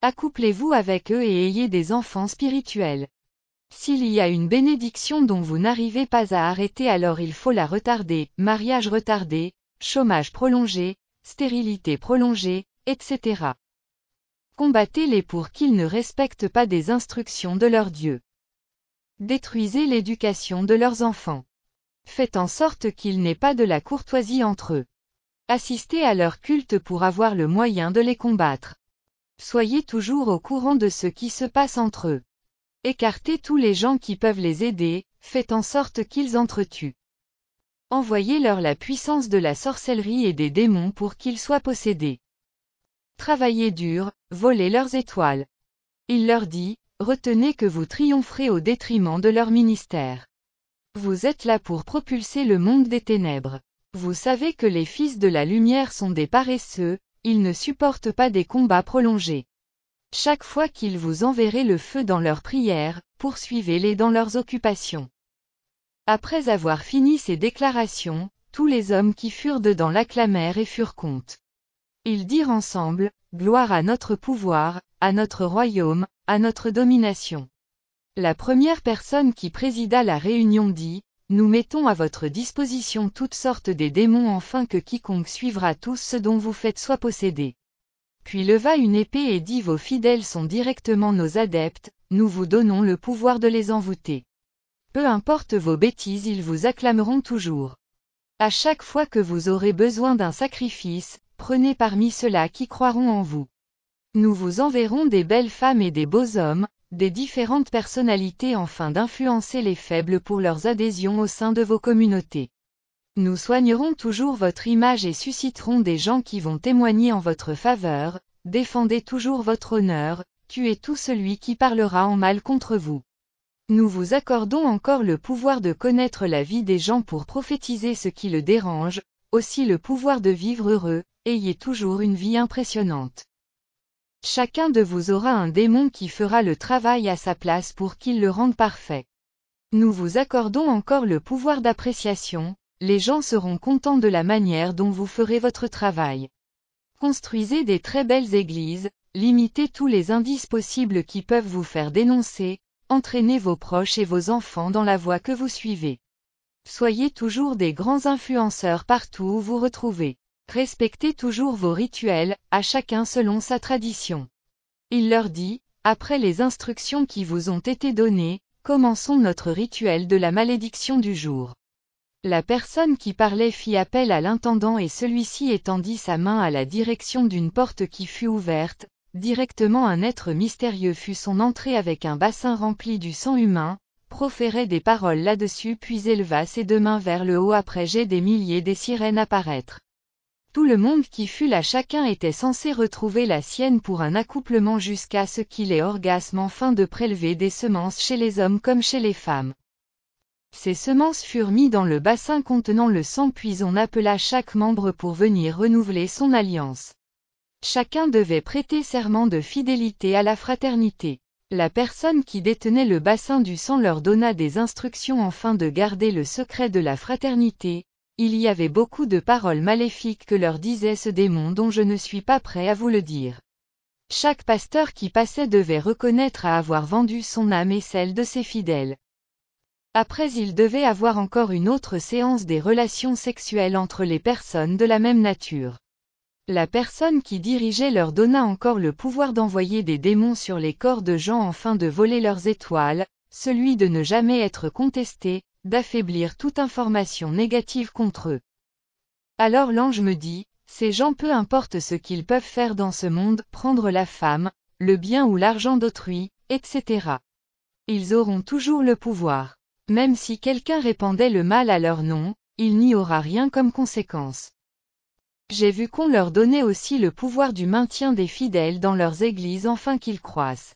Speaker 2: Accouplez-vous avec eux et ayez des enfants spirituels. S'il y a une bénédiction dont vous n'arrivez pas à arrêter, alors il faut la retarder, mariage retardé, chômage prolongé, stérilité prolongée, etc. Combattez-les pour qu'ils ne respectent pas des instructions de leur Dieu. Détruisez l'éducation de leurs enfants. Faites en sorte qu'il n'ait pas de la courtoisie entre eux. Assistez à leur culte pour avoir le moyen de les combattre. Soyez toujours au courant de ce qui se passe entre eux. Écartez tous les gens qui peuvent les aider, faites en sorte qu'ils entretuent. Envoyez-leur la puissance de la sorcellerie et des démons pour qu'ils soient possédés. Travaillez dur, volez leurs étoiles. Il leur dit, retenez que vous triompherez au détriment de leur ministère. Vous êtes là pour propulser le monde des ténèbres. Vous savez que les fils de la lumière sont des paresseux, ils ne supportent pas des combats prolongés. Chaque fois qu'ils vous enverrez le feu dans leurs prières, poursuivez-les dans leurs occupations. Après avoir fini ces déclarations, tous les hommes qui furent dedans l'acclamèrent et furent contents. Ils dirent ensemble, gloire à notre pouvoir, à notre royaume, à notre domination. La première personne qui présida la réunion dit, nous mettons à votre disposition toutes sortes des démons afin que quiconque suivra tous ce dont vous faites soit possédé. Puis leva une épée et dit, vos fidèles sont directement nos adeptes, nous vous donnons le pouvoir de les envoûter. Peu importe vos bêtises, ils vous acclameront toujours. À chaque fois que vous aurez besoin d'un sacrifice, prenez parmi ceux-là qui croiront en vous. Nous vous enverrons des belles femmes et des beaux hommes, des différentes personnalités afin d'influencer les faibles pour leurs adhésions au sein de vos communautés. Nous soignerons toujours votre image et susciterons des gens qui vont témoigner en votre faveur, défendez toujours votre honneur, tuez tout celui qui parlera en mal contre vous. Nous vous accordons encore le pouvoir de connaître la vie des gens pour prophétiser ce qui le dérange, aussi le pouvoir de vivre heureux, ayez toujours une vie impressionnante. Chacun de vous aura un démon qui fera le travail à sa place pour qu'il le rende parfait. Nous vous accordons encore le pouvoir d'appréciation, les gens seront contents de la manière dont vous ferez votre travail. Construisez des très belles églises, limitez tous les indices possibles qui peuvent vous faire dénoncer, entraînez vos proches et vos enfants dans la voie que vous suivez. Soyez toujours des grands influenceurs partout où vous retrouvez. Respectez toujours vos rituels, à chacun selon sa tradition. Il leur dit, après les instructions qui vous ont été données, commençons notre rituel de la malédiction du jour. La personne qui parlait fit appel à l'intendant et celui-ci étendit sa main à la direction d'une porte qui fut ouverte, directement un être mystérieux fut son entrée avec un bassin rempli du sang humain, proférait des paroles là-dessus puis éleva ses deux mains vers le haut après jet des milliers des sirènes apparaître. Tout le monde qui fut là chacun était censé retrouver la sienne pour un accouplement jusqu'à ce qu'il ait orgasme afin de prélever des semences chez les hommes comme chez les femmes. Ces semences furent mises dans le bassin contenant le sang puis on appela chaque membre pour venir renouveler son alliance. Chacun devait prêter serment de fidélité à la fraternité. La personne qui détenait le bassin du sang leur donna des instructions afin de garder le secret de la fraternité. Il y avait beaucoup de paroles maléfiques que leur disait ce démon dont je ne suis pas prêt à vous le dire. Chaque pasteur qui passait devait reconnaître à avoir vendu son âme et celle de ses fidèles. Après il devait avoir encore une autre séance des relations sexuelles entre les personnes de la même nature. La personne qui dirigeait leur donna encore le pouvoir d'envoyer des démons sur les corps de gens afin de voler leurs étoiles, celui de ne jamais être contesté, d'affaiblir toute information négative contre eux. Alors l'ange me dit, ces gens peu importe ce qu'ils peuvent faire dans ce monde, prendre la femme, le bien ou l'argent d'autrui, etc. Ils auront toujours le pouvoir. Même si quelqu'un répandait le mal à leur nom, il n'y aura rien comme conséquence. J'ai vu qu'on leur donnait aussi le pouvoir du maintien des fidèles dans leurs églises afin qu'ils croissent.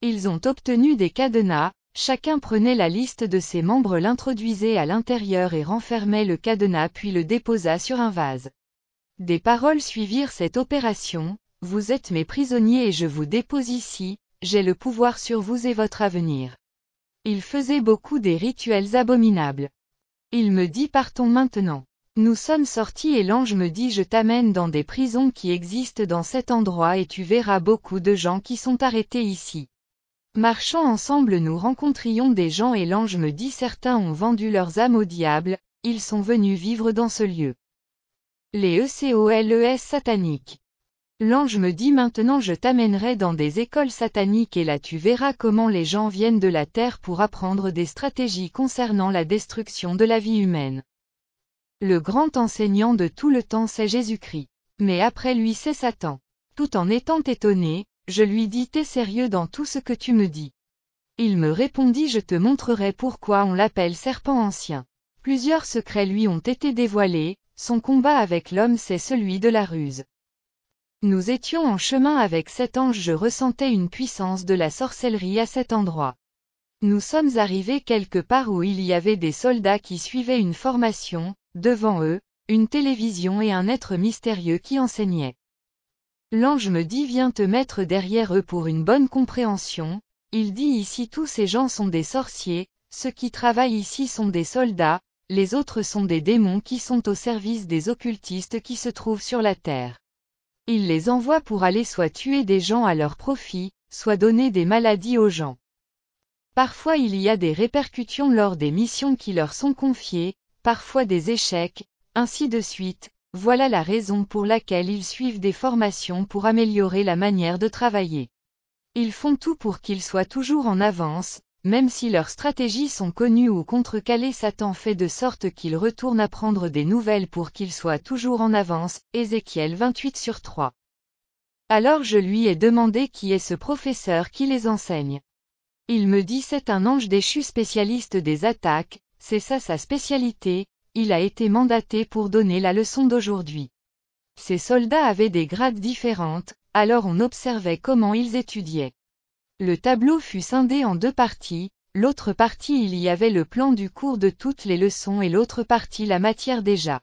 Speaker 2: Ils ont obtenu des cadenas, chacun prenait la liste de ses membres, l'introduisait à l'intérieur et renfermait le cadenas puis le déposa sur un vase. Des paroles suivirent cette opération, vous êtes mes prisonniers et je vous dépose ici, j'ai le pouvoir sur vous et votre avenir. Il faisait beaucoup des rituels abominables. Il me dit partons maintenant. Nous sommes sortis et l'ange me dit je t'amène dans des prisons qui existent dans cet endroit et tu verras beaucoup de gens qui sont arrêtés ici. Marchant ensemble nous rencontrions des gens et l'ange me dit certains ont vendu leurs âmes au diable, ils sont venus vivre dans ce lieu. Les ECOLES sataniques. L'ange me dit maintenant je t'amènerai dans des écoles sataniques et là tu verras comment les gens viennent de la terre pour apprendre des stratégies concernant la destruction de la vie humaine. Le grand enseignant de tout le temps c'est Jésus-Christ. Mais après lui c'est Satan. Tout en étant étonné, je lui dis t'es sérieux dans tout ce que tu me dis. Il me répondit je te montrerai pourquoi on l'appelle serpent ancien. Plusieurs secrets lui ont été dévoilés, son combat avec l'homme c'est celui de la ruse. Nous étions en chemin avec cet ange je ressentais une puissance de la sorcellerie à cet endroit. Nous sommes arrivés quelque part où il y avait des soldats qui suivaient une formation, devant eux, une télévision et un être mystérieux qui enseignait. L'ange me dit viens te mettre derrière eux pour une bonne compréhension, il dit ici tous ces gens sont des sorciers, ceux qui travaillent ici sont des soldats, les autres sont des démons qui sont au service des occultistes qui se trouvent sur la terre. Il les envoie pour aller soit tuer des gens à leur profit, soit donner des maladies aux gens. Parfois il y a des répercussions lors des missions qui leur sont confiées, parfois des échecs, ainsi de suite, voilà la raison pour laquelle ils suivent des formations pour améliorer la manière de travailler. Ils font tout pour qu'ils soient toujours en avance, même si leurs stratégies sont connues ou contrecalées Satan fait de sorte qu'ils retournent apprendre des nouvelles pour qu'ils soient toujours en avance, Ézéchiel 28/3. Alors je lui ai demandé qui est ce professeur qui les enseigne. Il me dit c'est un ange déchu spécialiste des attaques, c'est ça sa spécialité, il a été mandaté pour donner la leçon d'aujourd'hui. Ces soldats avaient des grades différentes, alors on observait comment ils étudiaient. Le tableau fut scindé en deux parties, l'autre partie il y avait le plan du cours de toutes les leçons et l'autre partie la matière déjà.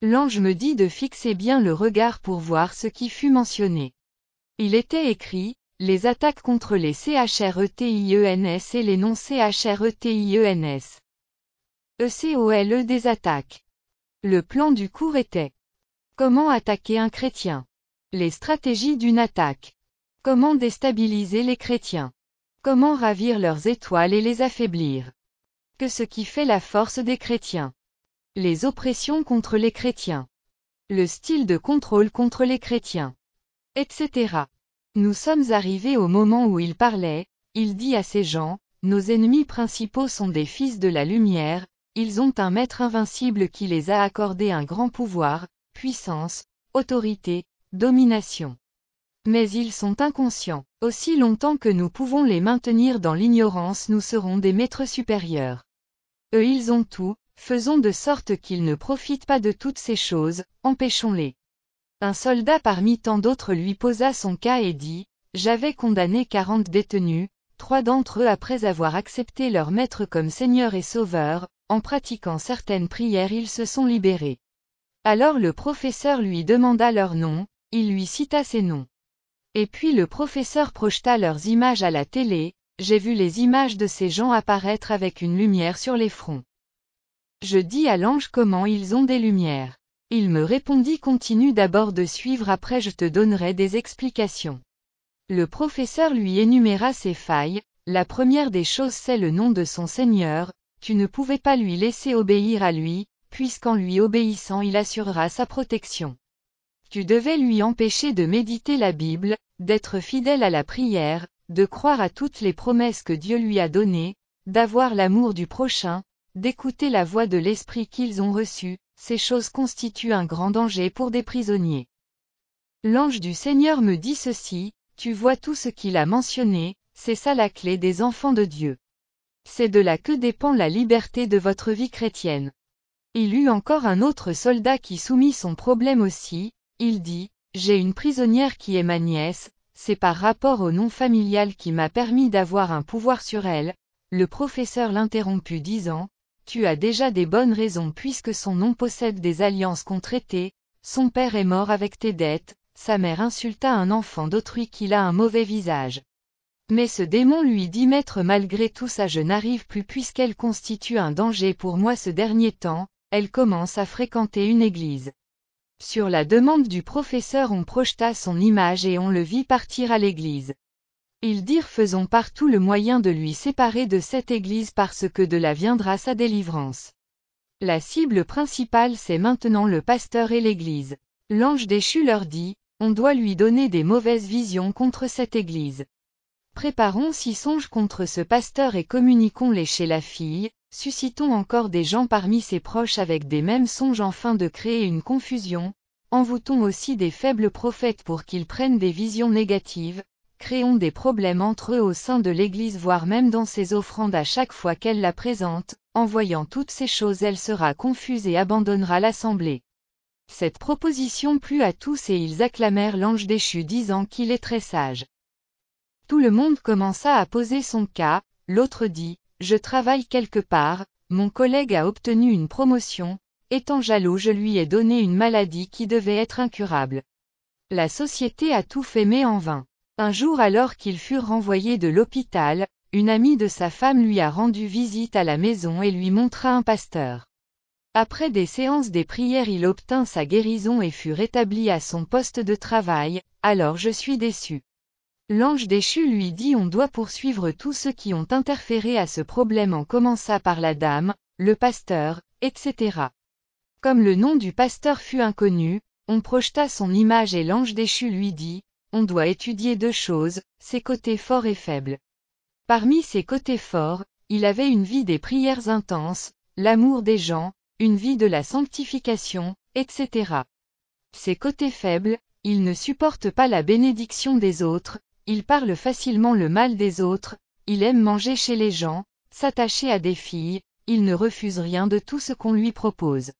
Speaker 2: L'ange me dit de fixer bien le regard pour voir ce qui fut mentionné. Il était écrit, les attaques contre les CHRETIENS et les non-CHRETIENS. ECOLE des attaques. Le plan du cours était comment attaquer un chrétien. Les stratégies d'une attaque. Comment déstabiliser les chrétiens. Comment ravir leurs étoiles et les affaiblir. Que ce qui fait la force des chrétiens. Les oppressions contre les chrétiens. Le style de contrôle contre les chrétiens. Etc. Nous sommes arrivés au moment où il parlait, il dit à ces gens, nos ennemis principaux sont des fils de la lumière, ils ont un maître invincible qui les a accordé un grand pouvoir, puissance, autorité, domination. Mais ils sont inconscients. Aussi longtemps que nous pouvons les maintenir dans l'ignorance nous serons des maîtres supérieurs. Eux ils ont tout, faisons de sorte qu'ils ne profitent pas de toutes ces choses, empêchons-les. Un soldat parmi tant d'autres lui posa son cas et dit, j'avais condamné 40 détenus, 3 d'entre eux après avoir accepté leur maître comme Seigneur et Sauveur, en pratiquant certaines prières ils se sont libérés. Alors le professeur lui demanda leurs noms, il lui cita ces noms. Et puis le professeur projeta leurs images à la télé, j'ai vu les images de ces gens apparaître avec une lumière sur les fronts. Je dis à l'ange comment ils ont des lumières. Il me répondit continue d'abord de suivre après je te donnerai des explications. Le professeur lui énuméra ses failles, la première des choses c'est le nom de son Seigneur, tu ne pouvais pas lui laisser obéir à lui, puisqu'en lui obéissant il assurera sa protection. Tu devais lui empêcher de méditer la Bible, d'être fidèle à la prière, de croire à toutes les promesses que Dieu lui a données, d'avoir l'amour du prochain, d'écouter la voix de l'Esprit qu'ils ont reçue, ces choses constituent un grand danger pour des prisonniers. L'ange du Seigneur me dit ceci, tu vois tout ce qu'il a mentionné, c'est ça la clé des enfants de Dieu. C'est de là que dépend la liberté de votre vie chrétienne. Il eut encore un autre soldat qui soumit son problème aussi, il dit, j'ai une prisonnière qui est ma nièce, c'est par rapport au nom familial qui m'a permis d'avoir un pouvoir sur elle, le professeur l'interromput disant, tu as déjà des bonnes raisons puisque son nom possède des alliances qu'on traitait, son père est mort avec tes dettes, sa mère insulta un enfant d'autrui qu'il a un mauvais visage. Mais ce démon lui dit: Maître, malgré tout ça je n'arrive plus puisqu'elle constitue un danger pour moi ce dernier temps. Elle commence à fréquenter une église. Sur la demande du professeur on projeta son image et on le vit partir à l'église. Ils dirent: faisons par tout le moyen de lui séparer de cette église parce que de là viendra sa délivrance. La cible principale c'est maintenant le pasteur et l'église. L'ange déchu leur dit: on doit lui donner des mauvaises visions contre cette église. Préparons 6 songes contre ce pasteur et communiquons-les chez la fille, suscitons encore des gens parmi ses proches avec des mêmes songes afin de créer une confusion, envoûtons aussi des faibles prophètes pour qu'ils prennent des visions négatives, créons des problèmes entre eux au sein de l'Église voire même dans ses offrandes à chaque fois qu'elle la présente, en voyant toutes ces choses elle sera confuse et abandonnera l'assemblée. Cette proposition plut à tous et ils acclamèrent l'ange déchu disant qu'il est très sage. Tout le monde commença à poser son cas, l'autre dit: je travaille quelque part, mon collègue a obtenu une promotion, étant jaloux je lui ai donné une maladie qui devait être incurable. La société a tout fait mais en vain. Un jour alors qu'ils furent renvoyés de l'hôpital, une amie de sa femme lui a rendu visite à la maison et lui montra un pasteur. Après des séances des prières il obtint sa guérison et fut rétabli à son poste de travail, alors je suis déçu. L'ange déchu lui dit: on doit poursuivre tous ceux qui ont interféré à ce problème en commençant par la dame, le pasteur, etc. Comme le nom du pasteur fut inconnu, on projeta son image et l'ange déchu lui dit: on doit étudier 2 choses, ses côtés forts et faibles. Parmi ses côtés forts, il avait une vie des prières intenses, l'amour des gens, une vie de la sanctification, etc. Ses côtés faibles, il ne supporte pas la bénédiction des autres, il parle facilement le mal des autres, il aime manger chez les gens, s'attacher à des filles, il ne refuse rien de tout ce qu'on lui propose.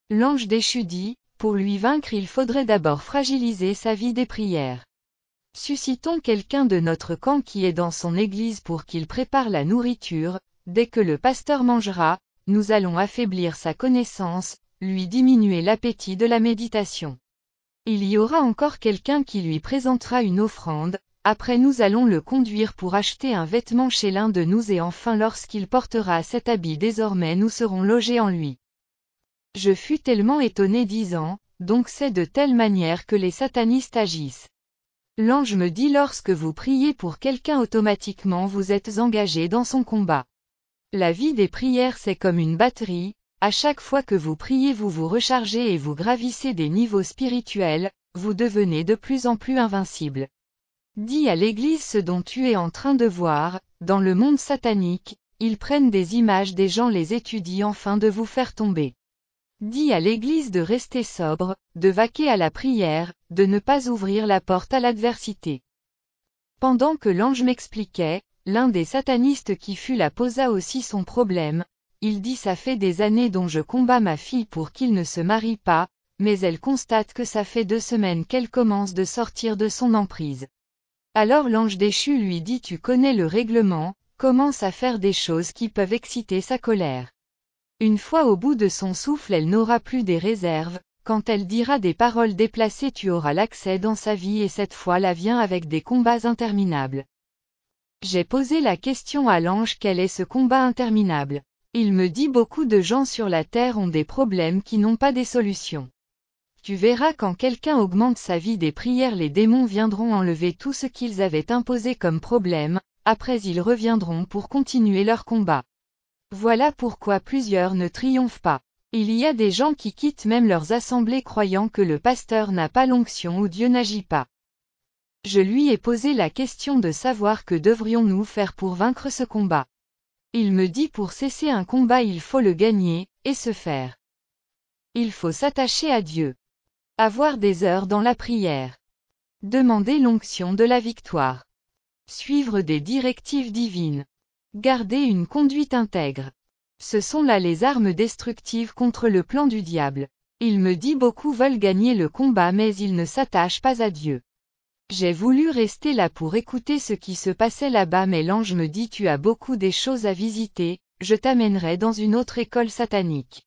Speaker 2: L'ange déchu dit: pour lui vaincre il faudrait d'abord fragiliser sa vie des prières. Suscitons quelqu'un de notre camp qui est dans son église pour qu'il prépare la nourriture, dès que le pasteur mangera, nous allons affaiblir sa connaissance, lui diminuer l'appétit de la méditation. Il y aura encore quelqu'un qui lui présentera une offrande, après nous allons le conduire pour acheter un vêtement chez l'un de nous et enfin lorsqu'il portera cet habit désormais nous serons logés en lui. Je fus tellement étonné disant: donc c'est de telle manière que les satanistes agissent. L'ange me dit: lorsque vous priez pour quelqu'un automatiquement vous êtes engagé dans son combat. La vie des prières c'est comme une batterie, à chaque fois que vous priez vous vous rechargez et vous gravissez des niveaux spirituels, vous devenez de plus en plus invincible. Dis à l'Église ce dont tu es en train de voir, dans le monde satanique, ils prennent des images des gens les étudient afin de vous faire tomber. Dis à l'Église de rester sobre, de vaquer à la prière, de ne pas ouvrir la porte à l'adversité. Pendant que l'ange m'expliquait, l'un des satanistes qui fut là posa aussi son problème, il dit: ça fait des années dont je combats ma fille pour qu'il ne se marie pas, mais elle constate que ça fait 2 semaines qu'elle commence de sortir de son emprise. Alors l'ange déchu lui dit: tu connais le règlement, commence à faire des choses qui peuvent exciter sa colère. Une fois au bout de son souffle elle n'aura plus des réserves, quand elle dira des paroles déplacées tu auras l'accès dans sa vie et cette fois-là vient avec des combats interminables. J'ai posé la question à l'ange: quel est ce combat interminable? Il me dit: beaucoup de gens sur la terre ont des problèmes qui n'ont pas des solutions. Tu verras quand quelqu'un augmente sa vie des prières les démons viendront enlever tout ce qu'ils avaient imposé comme problème, après ils reviendront pour continuer leur combat. Voilà pourquoi plusieurs ne triomphent pas. Il y a des gens qui quittent même leurs assemblées croyant que le pasteur n'a pas l'onction ou Dieu n'agit pas. Je lui ai posé la question de savoir que devrions-nous faire pour vaincre ce combat. Il me dit: pour cesser un combat il faut le gagner, et se faire. Il faut s'attacher à Dieu. Avoir des heures dans la prière. Demander l'onction de la victoire. Suivre des directives divines. Garder une conduite intègre. Ce sont là les armes destructives contre le plan du diable. Il me dit: beaucoup veulent gagner le combat mais ils ne s'attachent pas à Dieu. J'ai voulu rester là pour écouter ce qui se passait là-bas mais l'ange me dit: tu as beaucoup des choses à visiter, je t'amènerai dans une autre école satanique.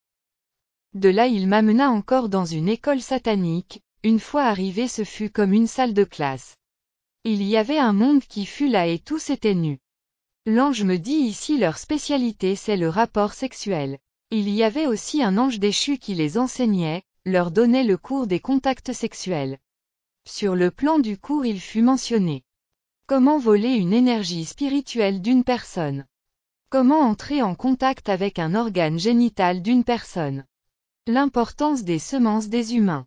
Speaker 2: De là il m'amena encore dans une école satanique, une fois arrivé ce fut comme une salle de classe. Il y avait un monde qui fut là et tous étaient nus. L'ange me dit ici leur spécialité c'est le rapport sexuel. Il y avait aussi un ange déchu qui les enseignait, leur donnait le cours des contacts sexuels. Sur le plan du cours il fut mentionné. Comment voler une énergie spirituelle d'une personne? Comment entrer en contact avec un organe génital d'une personne? L'importance des semences des humains,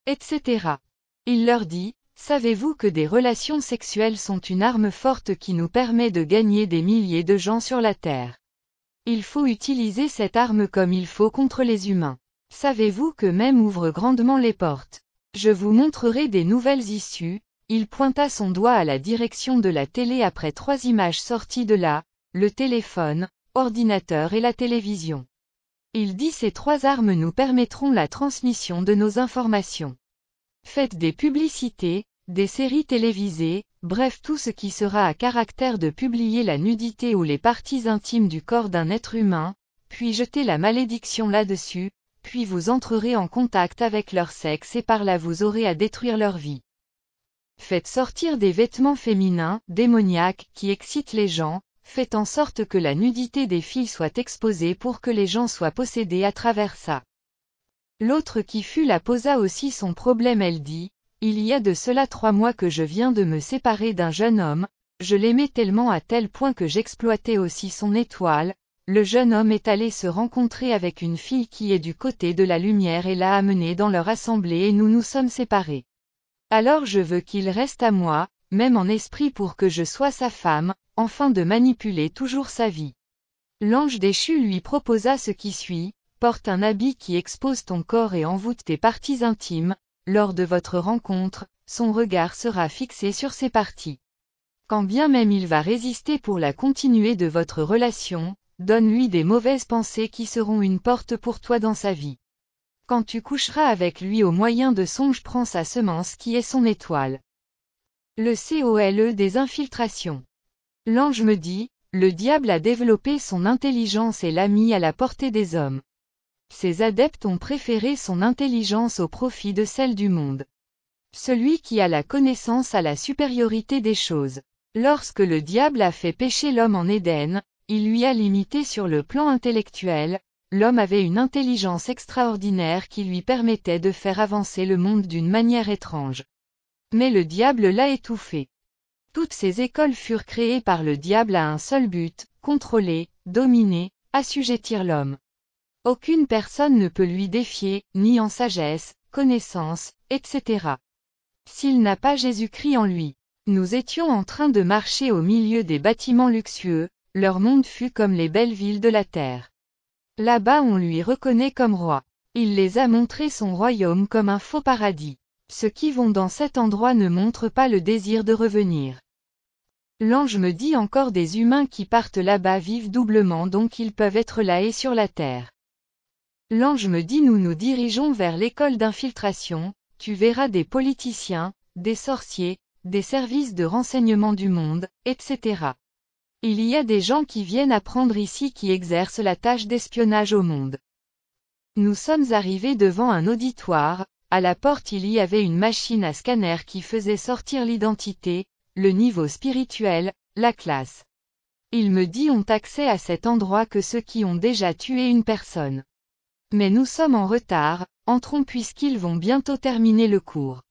Speaker 2: etc. Il leur dit, savez-vous que des relations sexuelles sont une arme forte qui nous permet de gagner des milliers de gens sur la Terre? Il faut utiliser cette arme comme il faut contre les humains. Savez-vous que même ouvre grandement les portes? Je vous montrerai des nouvelles issues. Il pointa son doigt à la direction de la télé après 3 images sorties de là, le téléphone, ordinateur et la télévision. Il dit ces 3 armes nous permettront la transmission de nos informations. Faites des publicités, des séries télévisées, bref tout ce qui sera à caractère de publier la nudité ou les parties intimes du corps d'un être humain, puis jetez la malédiction là-dessus, puis vous entrerez en contact avec leur sexe et par là vous aurez à détruire leur vie. Faites sortir des vêtements féminins, démoniaques, qui excitent les gens, faites en sorte que la nudité des filles soit exposée pour que les gens soient possédés à travers ça. L'autre qui fut là posa aussi son problème. Elle dit, il y a de cela 3 mois que je viens de me séparer d'un jeune homme, je l'aimais tellement à tel point que j'exploitais aussi son étoile, le jeune homme est allé se rencontrer avec une fille qui est du côté de la lumière et l'a amenée dans leur assemblée et nous nous sommes séparés. Alors je veux qu'il reste à moi, même en esprit pour que je sois sa femme, afin de manipuler toujours sa vie. L'ange déchu lui proposa ce qui suit, porte un habit qui expose ton corps et envoûte tes parties intimes, lors de votre rencontre, son regard sera fixé sur ces parties. Quand bien même il va résister pour la continuité de votre relation, donne-lui des mauvaises pensées qui seront une porte pour toi dans sa vie. Quand tu coucheras avec lui au moyen de songes, prends sa semence qui est son étoile. Le COLE des infiltrations. L'ange me dit, le diable a développé son intelligence et l'a mis à la portée des hommes. Ses adeptes ont préféré son intelligence au profit de celle du monde. Celui qui a la connaissance a la supériorité des choses. Lorsque le diable a fait pécher l'homme en Éden, il lui a limité sur le plan intellectuel. L'homme avait une intelligence extraordinaire qui lui permettait de faire avancer le monde d'une manière étrange. Mais le diable l'a étouffé. Toutes ces écoles furent créées par le diable à un seul but, contrôler, dominer, assujettir l'homme. Aucune personne ne peut lui défier, ni en sagesse, connaissance, etc. S'il n'a pas Jésus-Christ en lui. Nous étions en train de marcher au milieu des bâtiments luxueux, leur monde fut comme les belles villes de la terre. Là-bas on lui reconnaît comme roi. Il les a montré son royaume comme un faux paradis. Ceux qui vont dans cet endroit ne montrent pas le désir de revenir. L'ange me dit encore des humains qui partent là-bas vivent doublement donc ils peuvent être là et sur la terre. L'ange me dit nous nous dirigeons vers l'école d'infiltration, tu verras des politiciens, des sorciers, des services de renseignement du monde, etc. Il y a des gens qui viennent apprendre ici qui exercent la tâche d'espionnage au monde. Nous sommes arrivés devant un auditoire, à la porte il y avait une machine à scanner qui faisait sortir l'identité, le niveau spirituel, la classe. Il me dit ont accès à cet endroit que ceux qui ont déjà tué une personne. Mais nous sommes en retard, entrons puisqu'ils vont bientôt terminer le cours.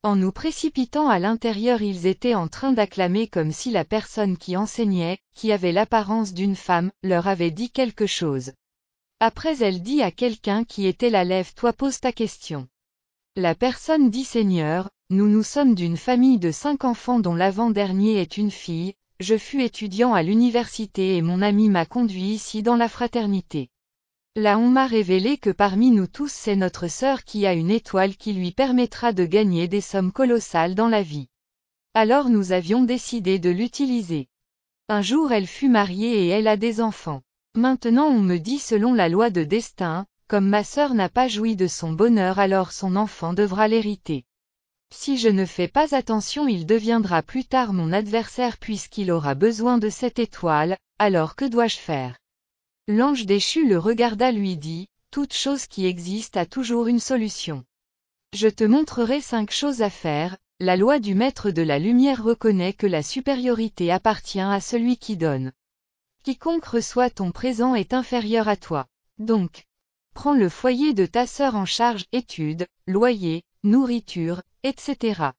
Speaker 2: En nous précipitant à l'intérieur ils étaient en train d'acclamer comme si la personne qui enseignait, qui avait l'apparence d'une femme, leur avait dit quelque chose. Après elle dit à quelqu'un qui était là lève-toi pose ta question. La personne dit Seigneur, nous sommes d'une famille de 5 enfants dont l'avant-dernier est une fille, je fus étudiant à l'université et mon ami m'a conduit ici dans la fraternité. Là on m'a révélé que parmi nous tous c'est notre sœur qui a une étoile qui lui permettra de gagner des sommes colossales dans la vie. Alors nous avions décidé de l'utiliser. Un jour elle fut mariée et elle a des enfants. Maintenant on me dit selon la loi de destin, comme ma sœur n'a pas joui de son bonheur alors son enfant devra l'hériter. Si je ne fais pas attention il deviendra plus tard mon adversaire puisqu'il aura besoin de cette étoile, alors que dois-je faire ? L'ange déchu le regarda lui dit, toute chose qui existe a toujours une solution. Je te montrerai 5 choses à faire, La loi du maître de la lumière reconnaît que la supériorité appartient à celui qui donne. Quiconque reçoit ton présent est inférieur à toi. Donc, prends le foyer de ta sœur en charge, études, loyer, nourriture, etc.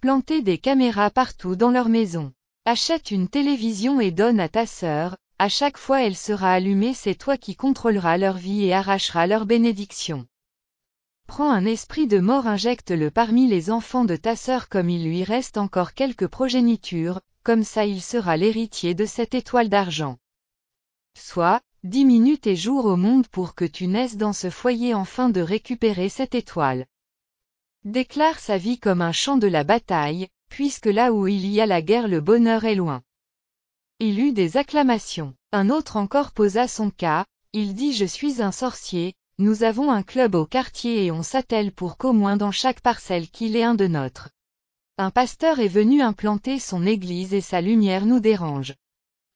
Speaker 2: Plantez des caméras partout dans leur maison. Achète une télévision et donne à ta sœur, à chaque fois elle sera allumée, c'est toi qui contrôleras leur vie et arracheras leur bénédiction. Prends un esprit de mort, injecte-le parmi les enfants de ta sœur comme il lui reste encore quelques progénitures, comme ça il sera l'héritier de cette étoile d'argent. Soit, 10 minutes et jours au monde pour que tu naisses dans ce foyer afin de récupérer cette étoile. Déclare sa vie comme un champ de la bataille, puisque là où il y a la guerre le bonheur est loin. Il eut des acclamations. Un autre encore posa son cas, il dit je suis un sorcier, nous avons un club au quartier et on s'attelle pour qu'au moins dans chaque parcelle qu'il ait un de nôtres. Un pasteur est venu implanter son église et sa lumière nous dérange.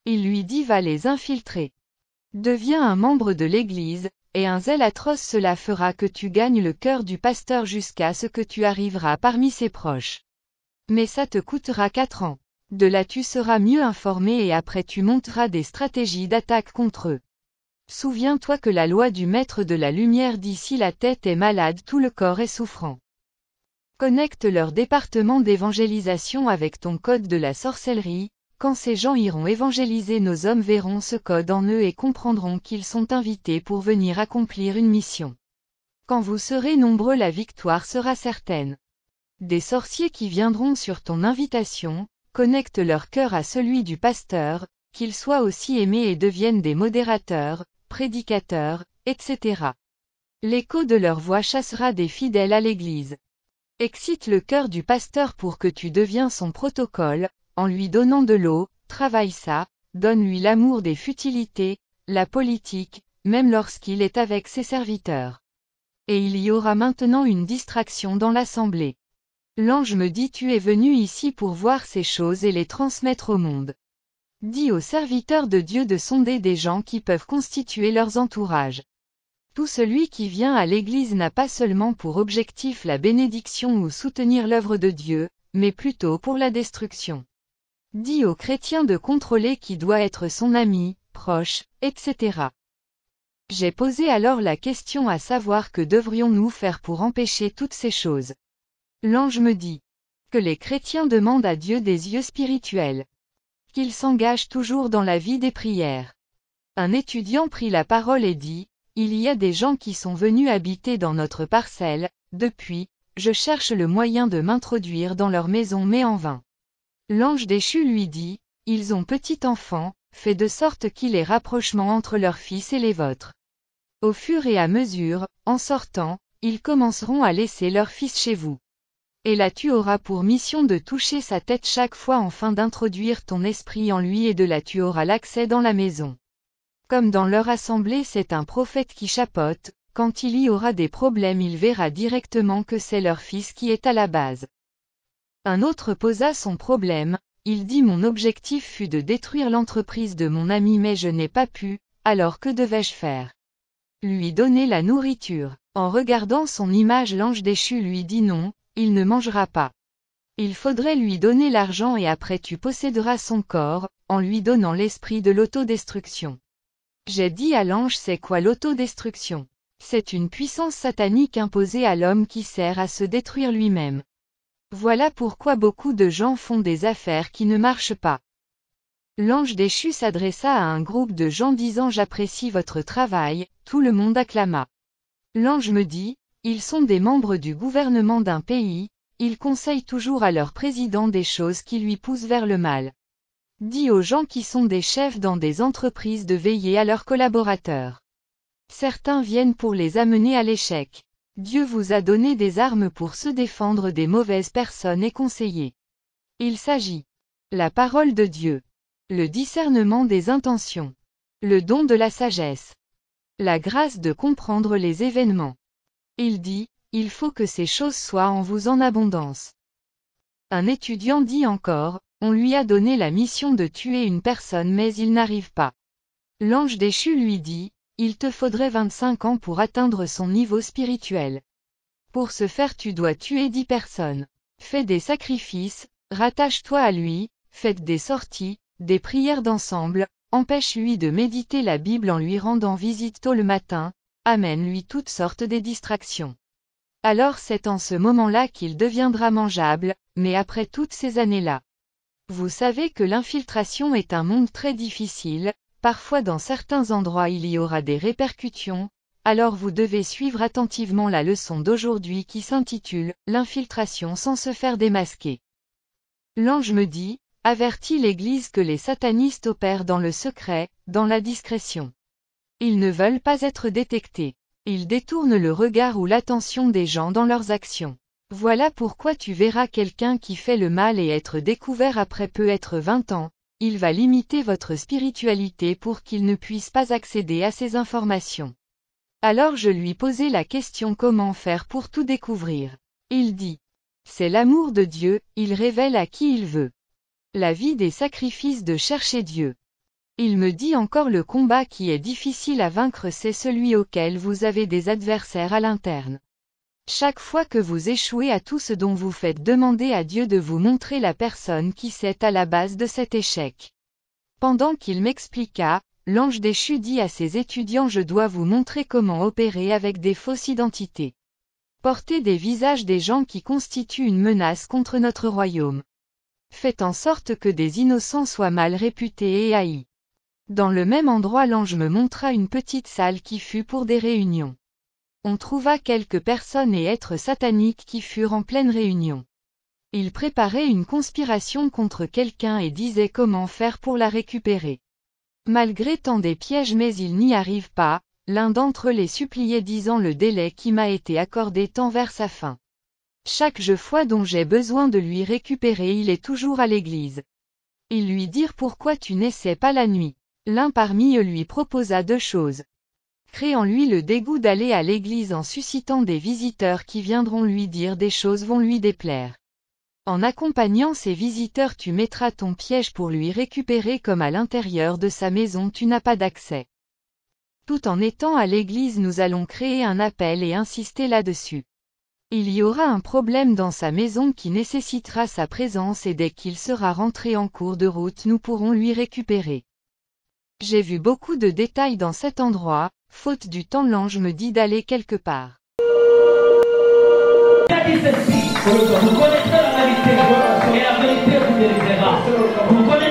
Speaker 2: Il lui dit va les infiltrer. Deviens un membre de l'église, et un zèle atroce cela fera que tu gagnes le cœur du pasteur jusqu'à ce que tu arriveras parmi ses proches. Mais ça te coûtera 4 ans. De là tu seras mieux informé et après tu monteras des stratégies d'attaque contre eux. Souviens-toi que la loi du maître de la lumière dit si la tête est malade tout le corps est souffrant. Connecte leur département d'évangélisation avec ton code de la sorcellerie, quand ces gens iront évangéliser nos hommes verront ce code en eux et comprendront qu'ils sont invités pour venir accomplir une mission. Quand vous serez nombreux la victoire sera certaine. Des sorciers qui viendront sur ton invitation, connecte leur cœur à celui du pasteur, qu'ils soient aussi aimés et deviennent des modérateurs, prédicateurs, etc. L'écho de leur voix chassera des fidèles à l'Église. Excite le cœur du pasteur pour que tu deviens son protocole, en lui donnant de l'eau, travaille ça, donne-lui l'amour des futilités, la politique, même lorsqu'il est avec ses serviteurs. Et il y aura maintenant une distraction dans l'assemblée. L'ange me dit tu es venu ici pour voir ces choses et les transmettre au monde. Dis aux serviteurs de Dieu de sonder des gens qui peuvent constituer leurs entourages. Tout celui qui vient à l'Église n'a pas seulement pour objectif la bénédiction ou soutenir l'œuvre de Dieu, mais plutôt pour la destruction. Dis aux chrétiens de contrôler qui doit être son ami, proche, etc. J'ai posé alors la question à savoir que devrions-nous faire pour empêcher toutes ces choses. L'ange me dit que les chrétiens demandent à Dieu des yeux spirituels. Qu'ils s'engagent toujours dans la vie des prières. Un étudiant prit la parole et dit, il y a des gens qui sont venus habiter dans notre parcelle, depuis, je cherche le moyen de m'introduire dans leur maison mais en vain. L'ange déchu lui dit, ils ont petit enfant, fait de sorte qu'il y ait rapprochement entre leurs fils et les vôtres. Au fur et à mesure, en sortant, ils commenceront à laisser leurs fils chez vous. Et là tu auras pour mission de toucher sa tête chaque fois afin d'introduire ton esprit en lui et de là tu auras l'accès dans la maison. Comme dans leur assemblée c'est un prophète qui chapeaute, quand il y aura des problèmes il verra directement que c'est leur fils qui est à la base. Un autre posa son problème, il dit mon objectif fut de détruire l'entreprise de mon ami mais je n'ai pas pu, alors que devais-je faire? Lui donner la nourriture. En regardant son image l'ange déchu lui dit non, il ne mangera pas. Il faudrait lui donner l'argent et après tu posséderas son corps, en lui donnant l'esprit de l'autodestruction. J'ai dit à l'ange c'est quoi l'autodestruction? C'est une puissance satanique imposée à l'homme qui sert à se détruire lui-même. Voilà pourquoi beaucoup de gens font des affaires qui ne marchent pas. L'ange déchu s'adressa à un groupe de gens disant j'apprécie votre travail, tout le monde acclama. L'ange me dit, ils sont des membres du gouvernement d'un pays, ils conseillent toujours à leur président des choses qui lui poussent vers le mal. Dis aux gens qui sont des chefs dans des entreprises de veiller à leurs collaborateurs. Certains viennent pour les amener à l'échec. Dieu vous a donné des armes pour se défendre des mauvaises personnes et conseiller. Il s'agit. La parole de Dieu. Le discernement des intentions. Le don de la sagesse. La grâce de comprendre les événements. Il dit, il faut que ces choses soient en vous en abondance. Un étudiant dit encore, on lui a donné la mission de tuer une personne mais il n'arrive pas. L'ange déchu lui dit, il te faudrait 25 ans pour atteindre son niveau spirituel. Pour ce faire tu dois tuer 10 personnes. Fais des sacrifices, rattache-toi à lui, faites des sorties, des prières d'ensemble, empêche-lui de méditer la Bible en lui rendant visite tôt le matin, amène-lui toutes sortes de distractions. Alors c'est en ce moment-là qu'il deviendra mangeable, mais après toutes ces années-là. Vous savez que l'infiltration est un monde très difficile, parfois dans certains endroits il y aura des répercussions, alors vous devez suivre attentivement la leçon d'aujourd'hui qui s'intitule « L'infiltration sans se faire démasquer ». L'ange me dit, avertis l'Église que les satanistes opèrent dans le secret, dans la discrétion. Ils ne veulent pas être détectés. Ils détournent le regard ou l'attention des gens dans leurs actions. Voilà pourquoi tu verras quelqu'un qui fait le mal et être découvert après peut être 20 ans, il va limiter votre spiritualité pour qu'il ne puisse pas accéder à ces informations. Alors je lui posai la question comment faire pour tout découvrir. Il dit. C'est l'amour de Dieu, il révèle à qui il veut. La vie des sacrifices de chercher Dieu. Il me dit encore le combat qui est difficile à vaincre c'est celui auquel vous avez des adversaires à l'interne. Chaque fois que vous échouez à tout ce dont vous faites demander à Dieu de vous montrer la personne qui s'est à la base de cet échec. Pendant qu'il m'expliqua, l'ange déchu dit à ses étudiants je dois vous montrer comment opérer avec des fausses identités. Portez des visages des gens qui constituent une menace contre notre royaume. Faites en sorte que des innocents soient mal réputés et haïs. Dans le même endroit l'ange me montra une petite salle qui fut pour des réunions. On trouva quelques personnes et êtres sataniques qui furent en pleine réunion. Ils préparaient une conspiration contre quelqu'un et disaient comment faire pour la récupérer. Malgré tant des pièges mais ils n'y arrivent pas, l'un d'entre eux les suppliait disant le délai qui m'a été accordé tend vers sa fin. Chaque fois dont j'ai besoin de lui récupérer il est toujours à l'église. Ils lui dirent pourquoi tu n'essaies pas la nuit. L'un parmi eux lui proposa 2 choses. Crée en lui le dégoût d'aller à l'église en suscitant des visiteurs qui viendront lui dire des choses vont lui déplaire. En accompagnant ces visiteurs tu mettras ton piège pour lui récupérer comme à l'intérieur de sa maison tu n'as pas d'accès. Tout en étant à l'église nous allons créer un appel et insister là-dessus. Il y aura un problème dans sa maison qui nécessitera sa présence et dès qu'il sera rentré en cours de route nous pourrons lui récupérer. J'ai vu beaucoup de détails dans cet endroit, faute du temps l'ange me dit d'aller quelque part.
Speaker 1: Il a dit ceci, vous connaissez la vérité, et la vérité vous délivrera. Vous connaissez